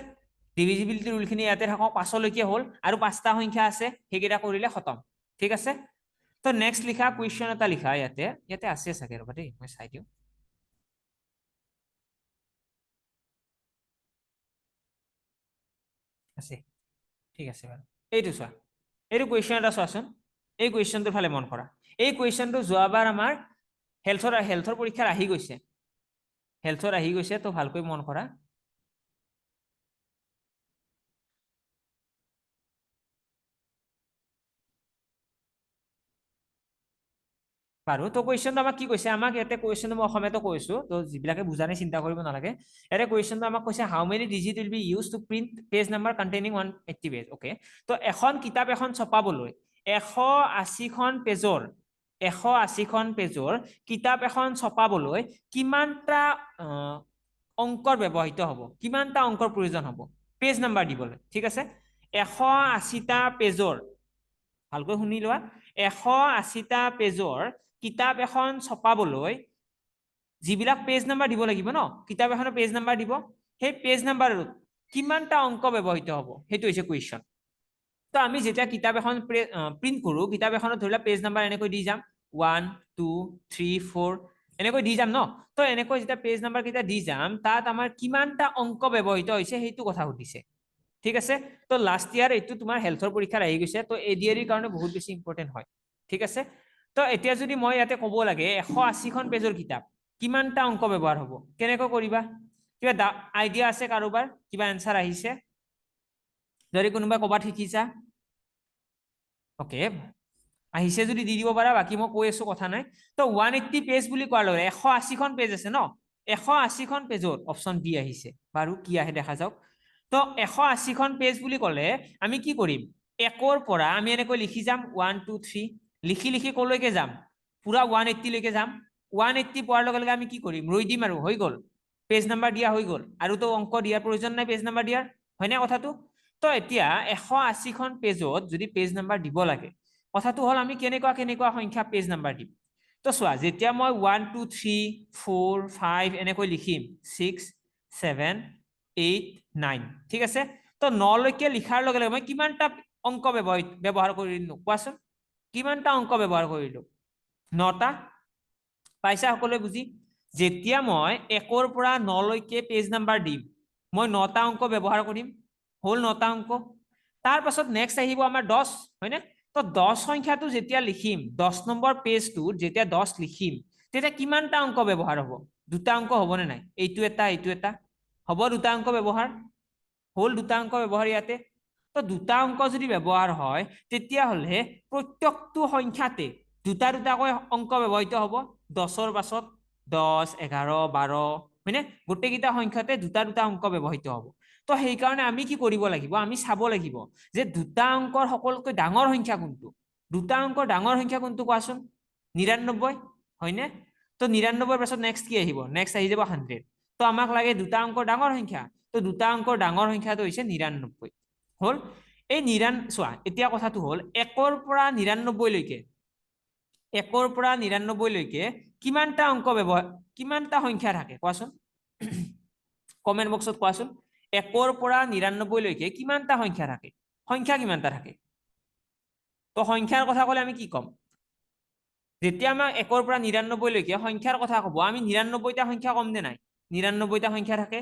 ডিভিজিবিলিটি ৰুলখিনি ইয়াতে থাকক 5লৈকে হ'ল আৰু 5টা সংখ্যা আছে সেইকেইটা কৰিলে খতম ঠিক আছে তো নেক্সট লিখা কুৱেশ্যন এটা লিখা ইয়াতে আছে চাগে ৰবা দেই মই চাই দিওঁ আছে ঠিক আছে বাৰু এইটো চোৱা এইটো কুৱেশ্যন এটা চোৱাচোন এই কুৱেশ্যনটোৰ ফালে মন কৰা এই কুৱেশ্যনটো যোৱাবাৰ আমাৰ হেল্থৰ পৰীক্ষাত আহি গৈছে তো ভালকৈ মন কৰা বাৰু তো কুৱেশ্যনটো আমাক কি কৈছে আমাক ইয়াতে কুৱেশ্যনটো মই অসমীয়াতো কৈছো তো যিবিলাকে বুজা নাই চিন্তা কৰিব নালাগে ইয়াতে কুৱেশ্যনটো আমাক কৈছে how many digit will be use to print page number containing 180 page okay তো এখন কিতাপ এখন ছপাবলৈ 180খন পেজৰ কিতাপ এখন ছপাবলৈ কিমানটা অংকৰ ব্যৱহৃত হ'ব কিমানটা অংকৰ প্ৰয়োজন হ'ব পেজ নাম্বাৰ দিবলৈ ঠিক আছে 180টা পেজৰ ভালকৈ শুনি লোৱা 180টা পেজৰ কিতাপ এখন ছপাবলৈ যিবিলাক পেজ নাম্বাৰ দিব লাগিব ন কিতাপ এখনৰ পেজ নাম্বাৰ দিব সেই পেজ নাম্বাৰ কিমানটা অংক ব্যৱহৃত হ'ব সেইটো হৈছে কুৱেশ্যন তো আমি যেতিয়া কিতাপ এখন প্ৰিন্ট কৰোঁ কিতাপ এখনত ধৰি লোৱা পেজ নাম্বাৰ এনেকৈ দি যাম 1 2 3 4 এনেকৈ দি যাম ন তো এনেকৈ যেতিয়া পেজ নাম্বাৰ কেইটা দি যাম তাত আমাৰ কিমানটা অংক ব্যৱহৃত হৈছে সেইটো কথা সুধিছে ঠিক আছে তো লাষ্ট ইয়াৰ এইটো তোমাৰ হেলথৰ পৰীক্ষাত আহি গৈছে তো এডিআৰিৰ কাৰণে বহুত বেছি ইম্পৰ্টেণ্ট হয় ঠিক আছে তো এতিয়া যদি মই ইয়াতে ক'ব লাগে 180খন পেজৰ কিতাপ কিমানটা অংক ব্যৱহাৰ হ'ব কেনেকৈ কৰিবা কিবা আইডিয়া আছে কাৰোবাৰ কিবা এনসাৰ আহিছে যদি কোনোবা ক'বাত শিকিছা ওকে আহিছে যদি দি দিব পাৰা বাকি মই কৈ আছো কথা নাই তো 180 পেজ বুলি কোৱাৰ লগে 180খন পেজ আছে ন 180খন পেজত অপচন বি আহিছে বাৰু কি আহে দেখা যাওক তো 180খন পেজ বুলি ক'লে আমি কি কৰিম একৰ পৰা আমি এনেকৈ লিখি যাম 1 2 3 লিখি লিখি কলৈকে যাম পুৰা 180 লৈকে যাম 180 পোৱাৰ লগে লগে আমি কি কৰিম ৰৈ দিম আৰু হৈ গ'ল পেজ নাম্বাৰ দিয়া হৈ গ'ল আৰু তো অংক দিয়াৰ প্ৰয়োজন নাই পেজ নাম্বাৰ দিয়াৰ হয়নে কথাটো তো এতিয়া 180খন পেজত যদি পেজ নাম্বাৰ দিব লাগে কথাটো হল আমি কেনেকুৱা সংখ্যা পেজ নাম্বাৰ দিম তো চোৱা যেতিয়া মই 1 2 3 4 5 এনেকৈ লিখিম 6 7 8 9 ঠিক আছে তো 9 লৈকে লিখাৰ লগে লগে মই কিমানটা অংক ব্যৱহাৰ কৰিলো কোৱাচোন কিমানটা অংক ব্যৱহাৰ কৰিলো 9টা পাইছা সকলোৱে বুজি যেতিয়া মই 1ৰ পৰা 9 লৈকে পেজ নাম্বাৰ দিম মই 9টা অংক ব্যৱহাৰ কৰিম হল 9টা অংক তাৰ পাছত নেক্সট আহিব আমাৰ 10 হয়নে তো 10 সংখ্যাটো যেতিয়া লিখিম 10 নম্বৰ পেজটোত যেতিয়া 10 লিখিম তেতিয়া কিমানটা অংক ব্যৱহাৰ হ'ব দুটা অংক হ'বনে নাই এইটো এটা হ'ব দুটা অংক ব্যৱহাৰ হল দুটা অংক ব্যৱহাৰ ইয়াতে তো দুটা অংক যদি ব্যৱহাৰ হয় তেতিয়া হলে প্ৰত্যেকটো সংখ্যাতে দুটা দুটাকৈ অংক ব্যৱহৃত হ'ব 10ৰ পাছত 10 11 12 হয়নে গোটেইকেইটা সংখ্যাতে দুটা দুটা অংক ব্যৱহৃত হ'ব তো সেই কাৰণে আমি কি কৰিব লাগিব আমি চাব লাগিব যে দুটা অংকৰ সকলোতকৈ ডাঙৰ সংখ্যা কোনটো দুটা অংকৰ ডাঙৰ সংখ্যা কোনটো কোৱাচোন 99 হয়নে তো 99ৰ পাছত নেক্সট কি আহিব নেক্সট আহি যাব 100 তো আমাক লাগে দুটা অংকৰ ডাঙৰ সংখ্যা তো দুটা অংকৰ ডাঙৰ সংখ্যাটো হৈছে 99 হল এই চোৱা এতিয়া কথাটো হল 1ৰ পৰা 99 লৈকে 1ৰ পৰা 99 লৈকে কিমানটা অংক ব্যৱহাৰ কিমানটা সংখ্যা থাকে কোৱাচোন কমেন্ট বক্সত কোৱাচোন 1ৰ পৰা 99 লৈকে কিমানটা সংখ্যা থাকে সংখ্যা কিমানটা থাকে তো সংখ্যাৰ কথা ক'লে আমি কি ক'ম যেতিয়া আমাৰ 1ৰ পৰা 99 লৈকে সংখ্যাৰ কথা ক'ব আমি 99টা সংখ্যা কম নে নাই 99টা সংখ্যা থাকে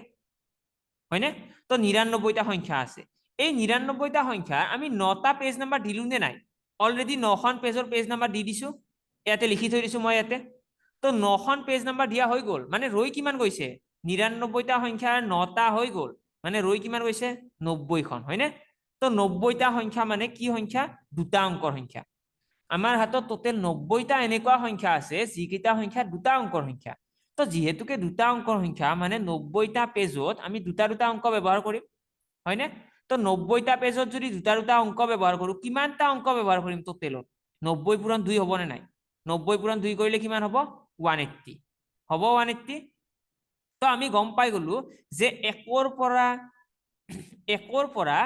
হয়নে তো 99টা সংখ্যা আছে এই 99টা সংখ্যা আমি 9টা পেজ নাম্বাৰ দিলু নে নাই অলৰেডি 9খন পেজৰ পেজ নাম্বাৰ দি দিছো ইয়াতে লিখি থৈ দিছো মই ইয়াতে তো 9খন পেজ নাম্বাৰ দিয়া হৈ গ'ল মানে ৰৈ কিমান গৈছে 99টা সংখ্যাৰ 9টা হৈ গ'ল মানে ৰৈ কিমান গৈছে 90খন হয়নে তো 90টা সংখ্যা মানে কি সংখ্যা দুটা অংকৰ সংখ্যা আমাৰ হাতত টোটেল 90টা এনেকুৱা সংখ্যা আছে যিকেইটা সংখ্যা দুটা অংকৰ সংখ্যা তো যিহেতুকে দুটা অংকৰ সংখ্যা মানে 90টা পেজত আমি দুটা দুটা অংক ব্যৱহাৰ কৰিম হয়নে তো 90টা পেজত যদি দুটা দুটা অংক ব্যৱহাৰ কৰো কিমানটা অংক ব্যৱহাৰ কৰিম টোটেলত 90 পূৰণ 2 হ'ব নে নাই 90 পূৰণ 2 কৰিলে কিমান হ'ব 180 হ'ব 180 তো আমি গম পাই গলো যে 1ৰ পৰা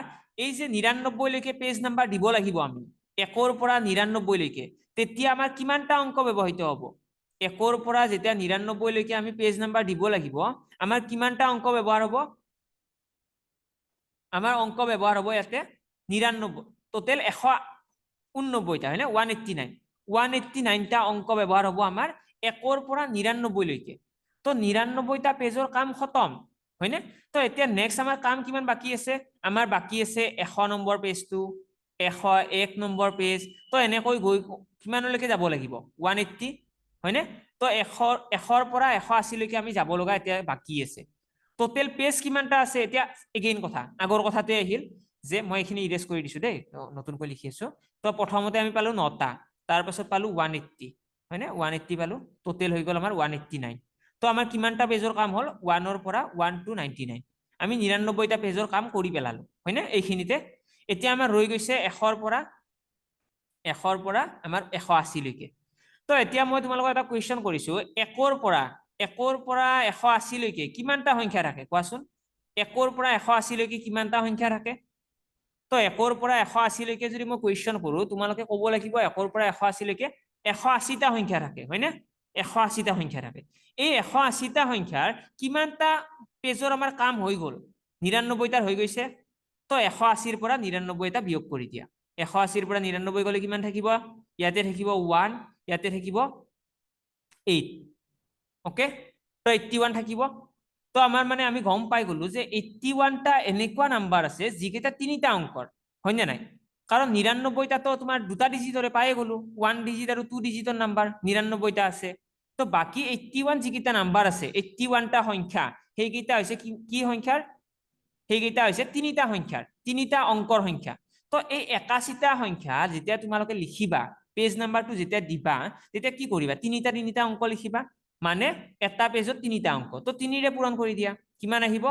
এই যে 99 লৈকে পেজ নাম্বাৰ দিব লাগিব আমি 1ৰ পৰা 99 লৈকে তেতিয়া আমাৰ কিমানটা অংক ব্যৱহৃত হ'ব 1ৰ পৰা যেতিয়া 99 লৈকে আমি পেজ নাম্বাৰ দিব লাগিব আমাৰ কিমানটা অংক ব্যৱহাৰ হ'ব আমাৰ অংক ব্যৱহাৰ হ'ব ইয়াতে 99 টোটেল 189টা হয়নে 189টা অংক ব্যৱহাৰ হ'ব আমাৰ 1ৰ পৰা 99 লৈকে তো 99টা পেজৰ কাম খতম হয়নে তো এতিয়া নেক্সট আমাৰ কাম কিমান বাকি আছে আমাৰ বাকি আছে 100 নম্বৰ পেজটো 101 নম্বৰ পেজ তো এনেকৈ গৈ কিমানলৈকে যাব লাগিব 180 হয়নে তো 100ৰ পৰা 180 লৈকে আমি যাব লগা এতিয়া বাকি আছে টোটেল পেজ কিমানটা আছে এতিয়া এগেইন কথা আগৰ কথাতে আহিল যে মই এখিনি ইৰেজ কৰি দিছো দেই নতুনকৈ লিখি আছো তো প্ৰথমতে আমি পালো 9টা তাৰ পাছত পালো 180 হয়নে 180 পালো টোটেল হৈ গ'ল আমাৰ 189 তো আমাৰ কিমানটা পেজৰ কাম হল 1ৰ পৰা 1 to 99 আমি 99টা পেজৰ কাম কৰি পেলালো হয়নে এইখিনিতে এতিয়া আমাৰ ৰৈ গৈছে 100ৰ পৰা আমাৰ 180 লৈকে তো এতিয়া মই তোমালোকক এটা কোৱেশ্চন কৰিছো 1ৰ পৰা 180 লৈকে কিমানটা সংখ্যা থাকে কোৱাচোন 1ৰ পৰা 180 লৈকে কিমানটা সংখ্যা থাকে তো 1ৰ পৰা 180 লৈকে যদি মই কোৱেশ্চন কৰো তোমালোকে ক'ব লাগিব 1ৰ পৰা 180 লৈকে 180টা সংখ্যা থাকে হয়নে 180টা সংখ্যা থাকে এই 180টা সংখ্যাৰ কিমানটা পেজৰ আমাৰ কাম হৈ গ'ল 99টাৰ হৈ গৈছে তো 180ৰ পৰা 99টা বিয়োগ কৰি দিয়া 180ৰ পৰা 99 গলে কিমান থাকিব ইয়াতে থাকিব 1 ইয়াতে থাকিব 8 ওকে তো 81 থাকিব তো আমাৰ মানে আমি গম পাই গলো যে 81টা এনেকুৱা নাম্বাৰ আছে যিকেইটা তিনিটা অংকৰ হয় নে নাই কাৰণ 99টা তো তোমাৰ দুটা ডিজিটৰে পায়ে গলো 1 ডিজিট আৰু 2 ডিজিটৰ নাম্বাৰ 99টা আছে তো বাকি 81 যিকেইটা নাম্বাৰ আছে 81টা সংখ্যা সেইকেইটা হৈছে কি সংখ্যাৰ সেইকেইটা হৈছে তিনিটা সংখ্যাৰ তিনিটা অংকৰ সংখ্যা তো এই 81টা সংখ্যা যেতিয়া তোমালোকে লিখিবা পেজ নাম্বাৰটো যেতিয়া দিবা তেতিয়া কি কৰিবা তিনিটা অংক লিখিবা মানে এটা পেজত তিনিটা অংক তো 3ৰে পূৰণ কৰি দিয়া কিমান আহিব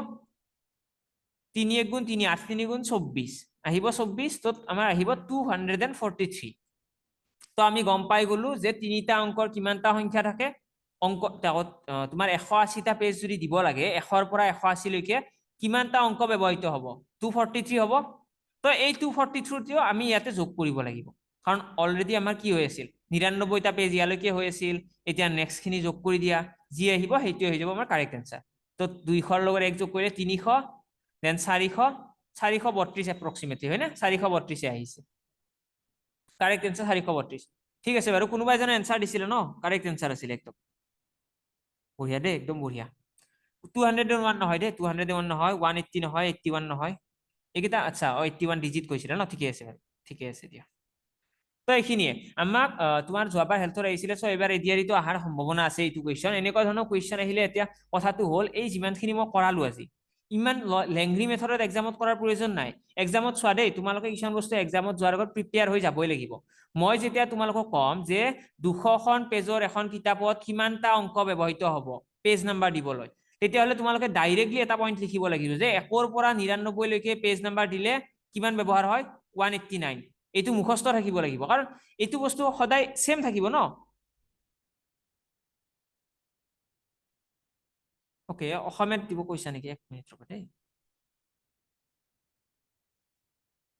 3 1 গুণ 3 8 3 গুণ 24 আহিব 24 তো আমাৰ আহিব 243 তো আমি গম পাই গলো যে তিনিটা অংকৰ কিমানটা সংখ্যা থাকে অংক তোমাৰ 180টা পেজ যদি দিব লাগে 100ৰ পৰা 180 লৈকে কিমানটা অংক ব্যৱহৃত হ'ব 243 হ'ব তো এই 243টিও আমি ইয়াতে যোগ কৰিব লাগিব কাৰণ অলৰেডি আমাৰ কি হৈ আছিল 99টা পেজ ইয়ালৈকে হৈ আছিল এতিয়া নেক্সট খিনি যোগ কৰি দিয়া যি আহিব সেইটোৱে হৈ যাব আমাৰ কাৰেক্ট আনসাৰ তো 200ৰ লগত 1 যোগ কৰিলে 300 দেন 432 এপ্ৰক্সিমেটলি হয় না 432 আহিছে কাৰেক্ট आंसर 432 ঠিক আছে বাৰু কোনোবা এজনে आंसर দিছিল ন কারেক্ট आंसर আছিল একদম বঢ়িয়া দে একদম বঢ়িয়া 201 নহয় দে 201 নহয় 180 নহয় 81 নহয় এইকেইটা আচ্ছা 81 ডিজিট কৈছিল ন ঠিকে আছে বাৰু ঠিকে আছে দিয়া তো এইখিনিয়ে আমাক তোমাৰ যোৱাবাৰ হেলথৰ আহিছিলে সো এবাৰ এডিআৰিটো আহাৰ সম্ভাৱনা আছে এইটো কোৱেশ্চন এনেকুৱা ধৰণৰ কোৱেশ্চন আহিলে এতিয়া কথাটো হ'ল এই যিমানখিনি মই কৰালো আজি ইমান লেংগ্ৰি মেথডত এক্সামত কৰাৰ প্ৰয়োজন নাই এক্সামত চোৱা দেই তোমালোকে কিছুমান বস্তু এক্সামত যোৱাৰ আগত প্ৰিপেয়াৰ হৈ যাবই লাগিব মই যেতিয়া তোমালোকক কম যে 200খন পেজৰ এখন কিতাপত কিমানটা অংক ব্যৱহৃত হ'ব পেজ নাম্বাৰ দিবলৈ তেতিয়াহ'লে তোমালোকে ডাইৰেক্টলি এটা পইণ্ট লিখিব লাগিব যে 1ৰ পৰা 99 লৈকে পেজ নাম্বাৰ দিলে কিমান ব্যৱহাৰ হয় 189 এইটো মুখস্থ থাকিব লাগিব কাৰণ এইটো বস্তু সদায় সেম থাকিব ন ওকে অসমীয়াত দিব কৈছা নেকি এক মিনিট ৰ'বা দেই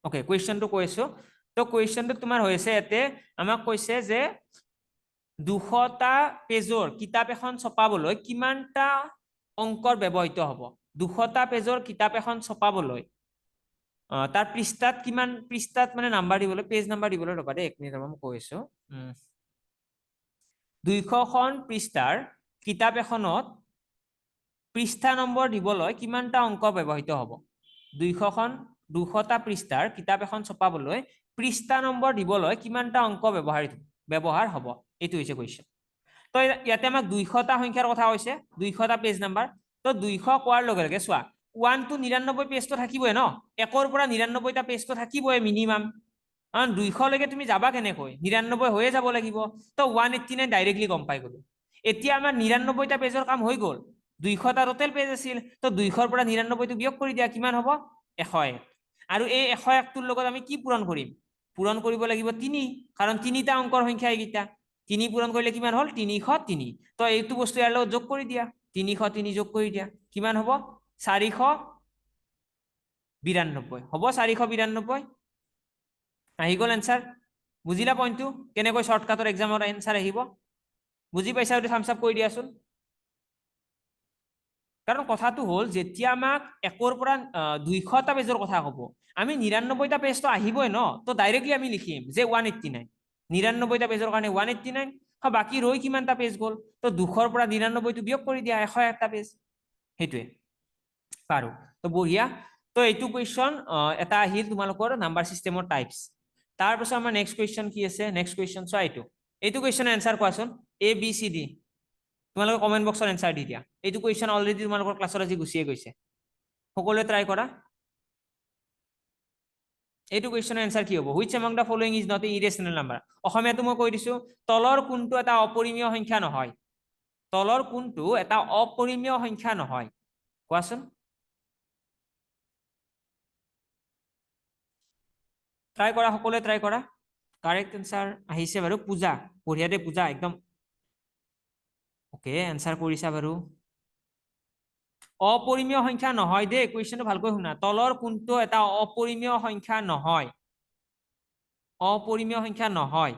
ওকে কুৱেশ্যনটো কৈছো তো কুৱেশ্যনটো তোমাৰ হৈছে ইয়াতে আমাক কৈছে যে 200টা পেজৰ কিতাপ এখন ছপাবলৈ কিমানটা অংকৰ ব্যৱহৃত হ'ব 200টা পেজৰ কিতাপ এখন ছপাবলৈ তাৰ পৃষ্ঠাত কিমান পৃষ্ঠাত মানে নাম্বাৰ দিবলৈ পেজ নাম্বাৰ দিবলৈ ৰ'বা দেই এক মিনিট মই কৈছো 200খন পৃষ্ঠাৰ কিতাপ এখনত পৃষ্ঠা নম্বৰ দিবলৈ কিমানটা অংক ব্যৱহৃত হ'ব 200টা পৃষ্ঠাৰ কিতাপ এখন ছপাবলৈ পৃষ্ঠা নম্বৰ দিবলৈ কিমানটা অংক ব্যৱহাৰ হ'ব এইটো হৈছে কুৱেশ্যন তো ইয়াতে আমাক 200টা সংখ্যাৰ কথা কৈছে 200টা পেজ নাম্বাৰ তো 200 কোৱাৰ লগে লগে চোৱা 1 to 99 পেজটো থাকিবই ন 1ৰ পৰা 99টা পেজটো থাকিবই মিনিমাম কাৰণ 200 লৈকে তুমি যাবা কেনেকৈ 99 হৈয়ে যাব লাগিব তো 189 ডাইৰেক্টলি গম পাই গলো এতিয়া আমাৰ 99টা পেজৰ কাম হৈ গ'ল 200টা টোটেল পেজ আছিল তো 200ৰ পৰা 99টো বিয়োগ কৰি দিয়া কিমান হ'ব 101 আৰু এই 101টোৰ লগত আমি কি পূৰণ কৰিম পূৰণ কৰিব লাগিব 3 কাৰণ তিনিটা অংকৰ সংখ্যা এইকেইটা 3 পূৰণ কৰিলে কিমান হ'ল 303 তো এইটো বস্তু ইয়াৰ লগত যোগ কৰি দিয়া 303 যোগ কৰি দিয়া কিমান হ'ব 492 হ'ব 492 আহি গ'ল এনসাৰ বুজিলা পইণ্টটো কেনেকৈ শৰ্টকাটৰ এক্সামৰ এনসাৰ আহিব বুজি পাইছা এইটো থাম্বছ আপ কৰি দিয়াচোন কাৰণ কথাটো হ'ল যেতিয়া আমাক 1ৰ পৰা 200টা পেজৰ কথা ক'ব আমি 99টা পেজটো আহিবই ন তো ডাইৰেক্টলি আমি লিখিম যে 189 99টা পেজৰ কাৰণে 189 বাকী ৰৈ কিমানটা পেজ গ'ল তো 200ৰ পৰা 99টো বিয়োগ কৰি দিয়া 101টা পেজ সেইটোৱে পাৰো তো বঢ়িয়া তো এইটো কুৱেশ্যন এটা আহিল তোমালোকৰ নাম্বাৰ চিষ্টেমৰ টাইপছ তাৰপিছত আমাৰ নেক্সট কুৱেশ্যন কি আছে নেক্সট কুৱেশ্যন চোৱা এইটো কুৱেশ্যনৰ এনসাৰ কোৱাচোন এ বি চি ডি তোমালোকে কমেন্ট বক্সত এনসাৰ দি দিয়া এইটো কুৱেশ্যন অলৰেডি তোমালোকৰ ক্লাছত আজি গুছিয়ে গৈছে সকলোৱে ট্ৰাই কৰা এইটো কুৱেশ্যনৰ এনসাৰ কি হ'ব which among the following is not a irrational number অসমীয়াটো মই কৈ দিছো তলৰ কোনটো এটা অপৰিমেয় সংখ্যা নহয় তলৰ কোনটো এটা অপৰিমেয় সংখ্যা নহয় কোৱাচোন ট্ৰাই কৰা সকলোৱে ট্ৰাই কৰা কাৰেক্ট এনসাৰ আহিছে বাৰু পূজা বঢ়িয়া দে পূজা একদম ওকে এনসাৰ কৰিছা বাৰু অপৰিমেয় সংখ্যা নহয় দেই কুৱেশ্যনটো ভালকৈ শুনা তলৰ কোনটো এটা অপৰিমেয় সংখ্যা নহয় অপৰিমেয় সংখ্যা নহয়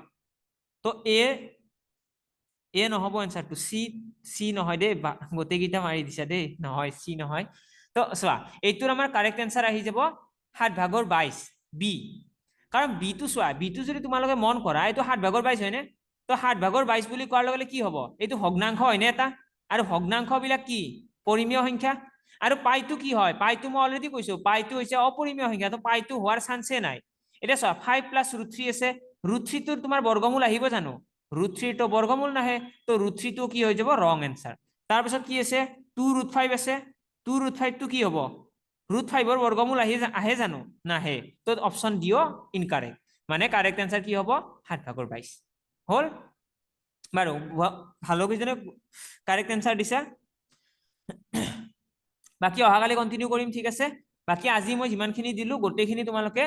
তো এ নহব এনসাৰটো চি নহয় দেই গোটেইকেইটা মাৰি দিছা দেই নহয় চি নহয় তো চোৱা এইটোৰ আমাৰ কাৰেক্ট এনসাৰ আহি যাব 7/22 বি কাৰণ বিটো চোৱা বিটো যদি তোমালোকে মন কৰা এইটো 7/22 হয়নে তো 7/22 বুলি কোৱাৰ লগে লগে কি হ'ব এইটো ভগ্নাংশ হয়নে এটা আৰু ভগ্নাংশ বিলাক কি পৰিমেয় সংখ্যা আৰু পাইটো কি হয় পাইটো মই অলৰেডি কৈছো পাইটো হৈছে অপৰিমেয় সংখ্যা তো পাইটো হোৱাৰ চান্সে নাই এটা চোৱা 5 + √3 আছে √3 টোৰ তোমাৰ বৰ্গমূল আহিব জানো √3 তো বৰ্গমূল নাহে তো √3 টো কি হৈ যাব ৰং এনসাৰ তাৰ পিছত কি আছে 2√5 আছে 2√5 টো কি হ'ব √5 ৰ বৰ্গমূল আহে জানো নাহে তো অপচন দিও ইনকাৰেক্ট মানে কাৰেক্ট এনসাৰ কি হ'ব 7/22 হল বাৰু ভালো কিজনে কাৰেক্ট এনসাৰ দিছা বাকি অহাকালি কন্টিনিউ কৰিম ঠিক আছে বাকি আজি মই যিমানখিনি দিলো গোটেইখিনি তোমালোকে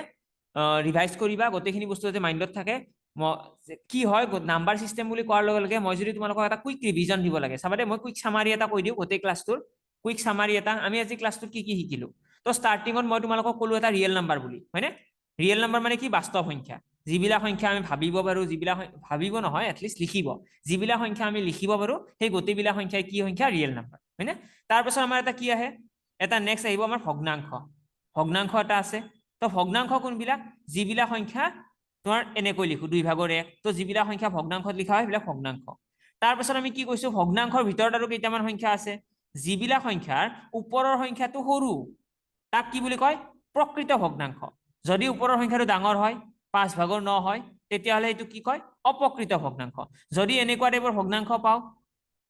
ৰিভাইজ কৰিবা গোটেইখিনি বস্তু যাতে মাইন্ডত থাকে কি হয় নাম্বাৰ সিস্টেম বুলি কোৱাৰ লগে লগে মই যদি তোমালোকক এটা কুইক ৰিভিজন দিব লাগে চাবাদে মই কুইক সামাৰি এটা কৈ দিও গোটেই ক্লাছটোৰ কুইক সামাৰি এটা আমি আজি ক্লাছটোত কি কি শিকিলো তো স্টাৰ্টিংত মই তোমালোকক কলো এটা ৰিয়েল নাম্বাৰ বুলি হয়নে ৰিয়েল নাম্বাৰ মানে কি বাস্তৱ সংখ্যা যিবিলাক সংখ্যা আমি ভাবিব পাৰো যিবিলাক ভাবিব নহয় এটলিষ্ট লিখিব যিবিলাক সংখ্যা আমি লিখিব পাৰো সেই গোটেইবিলাক সংখ্যা কি সংখ্যা ৰিয়েল নাম্বাৰ হয়নে তাৰ পিছত আমাৰ এটা কি আহে এটা নেক্সট আহিব আমাৰ ভগ্নাংশ এটা আছে তো ভগ্নাংশ কোনবিলাক যিবিলাক সংখ্যা তোমাৰ এনেকৈ লিখো 2/1 তো যিবিলাক সংখ্যা ভগ্নাংশত লিখা হয় সেইবিলাক ভগ্নাংশ তাৰ পিছত আমি কি কৈছো ভগ্নাংশৰ ভিতৰত আৰু কেইটামান সংখ্যা আছে যিবিলাক সংখ্যাৰ ওপৰৰ সংখ্যাটো সৰু তাক কি বুলি কয় প্ৰকৃত ভগ্নাংশ যদি ওপৰৰ সংখ্যাটো ডাঙৰ হয় 5/9 হয় তেতিয়াহলে এইটো কি কয় অপ্ৰকৃত ভগ্নাংশ যদি এনেকুৱা টাইপৰ ভগ্নাংশ পাও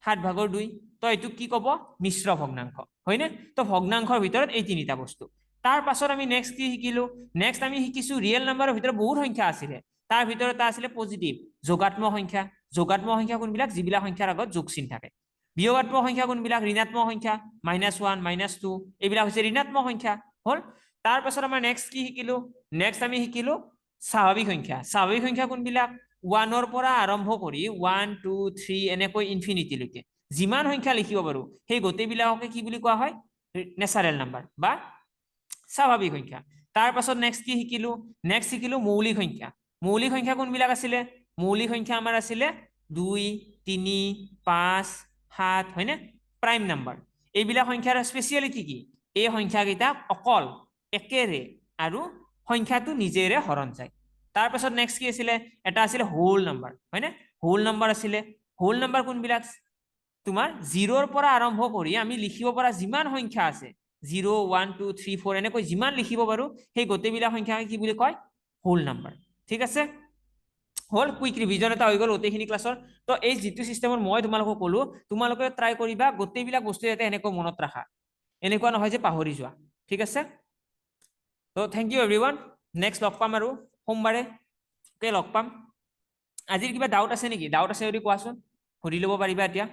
7/2 তো এইটো কি কব মিশ্ৰ ভগ্নাংশ হয়নে তো ভগ্নাংশৰ ভিতৰত এই তিনিটা বস্তু তাৰ পাছত আমি নেক্সট কি শিকিলো নেক্সট আমি শিকিছো ৰিয়েল নাম্বাৰৰ ভিতৰত বহুত সংখ্যা আছিল তাৰ ভিতৰত এটা আছিল পজিটিভ যোগাত্মক সংখ্যা কোনবিলাক যিবিলাক সংখ্যাৰ আগত যোগ চিন থাকে বিয়োগাত্মক সংখ্যা কোনবিলাক ঋণাত্মক সংখ্যা -1 -2 এইবিলাক হৈছে ঋণাত্মক সংখ্যা হল তাৰ পাছত আমাৰ নেক্সট কি শিকিলো নেক্সট আমি শিকিলো স্বাভাৱিক সংখ্যা কোনবিলাক 1 ৰ পৰা আৰম্ভ কৰি 1 2 3 এনেকৈ ইনফিনিটি লৈকে যিমান সংখ্যা লিখিব পাৰো সেই গোটেইবিলাককে কি বুলি কোৱা হয় নেচাৰেল নাম্বাৰ বা স্বাভাৱিক সংখ্যা তাৰ পাছত নেক্সট কি শিকিলো নেক্সট শিকিলো মৌলিক সংখ্যা কোনবিলাক আছিল মৌলিক সংখ্যা আমাৰ আছিল 2 3 5 7 হয়নে প্ৰাইম নাম্বাৰ এইবিলাক সংখ্যাৰ স্পেশালিটি কি এই সংখ্যা কেইটা অকল একেৰে আৰু সংখ্যাটো নিজেৰে হৰণ যায় তাৰ পাছত নেক্সট কি আছিল এটা আছিল হোল নাম্বাৰ হয়নে হোল নাম্বাৰ আছিল হোল নাম্বাৰ কোনবিলাক তোমাৰ 0 ৰ পৰা আৰম্ভ কৰি আমি লিখিব পৰা যিমান সংখ্যা আছে 0 1 2 3 4 এনেকৈ যিমান লিখিব পাৰো সেই গোটেইবিলাক সংখ্যা কি বুলি কয় হোল নাম্বাৰ ঠিক আছে হল কুইক ৰিভিজন এটা হৈ গল গোটেইখিনি ক্লাছৰ তো এই যিটো সিস্টেমৰ মই তোমালোকক কলো তোমালোকে ট্ৰাই কৰিবা গোটেইবিলাক বস্তু যাতে এনেকৈ মনত ৰাখা এনেকুৱা নহয় যে পাহৰি যোৱা ঠিক আছে তো থ্যাংক ইউ এভৰিওয়ান নেক্সট লগ পাম আৰু সোমবাৰে লগ পাম আজিৰ কিবা ডাউট আছে নেকি ডাউট আছে যদি কোৱাচোন সুধি ল'ব পাৰিবা এতিয়া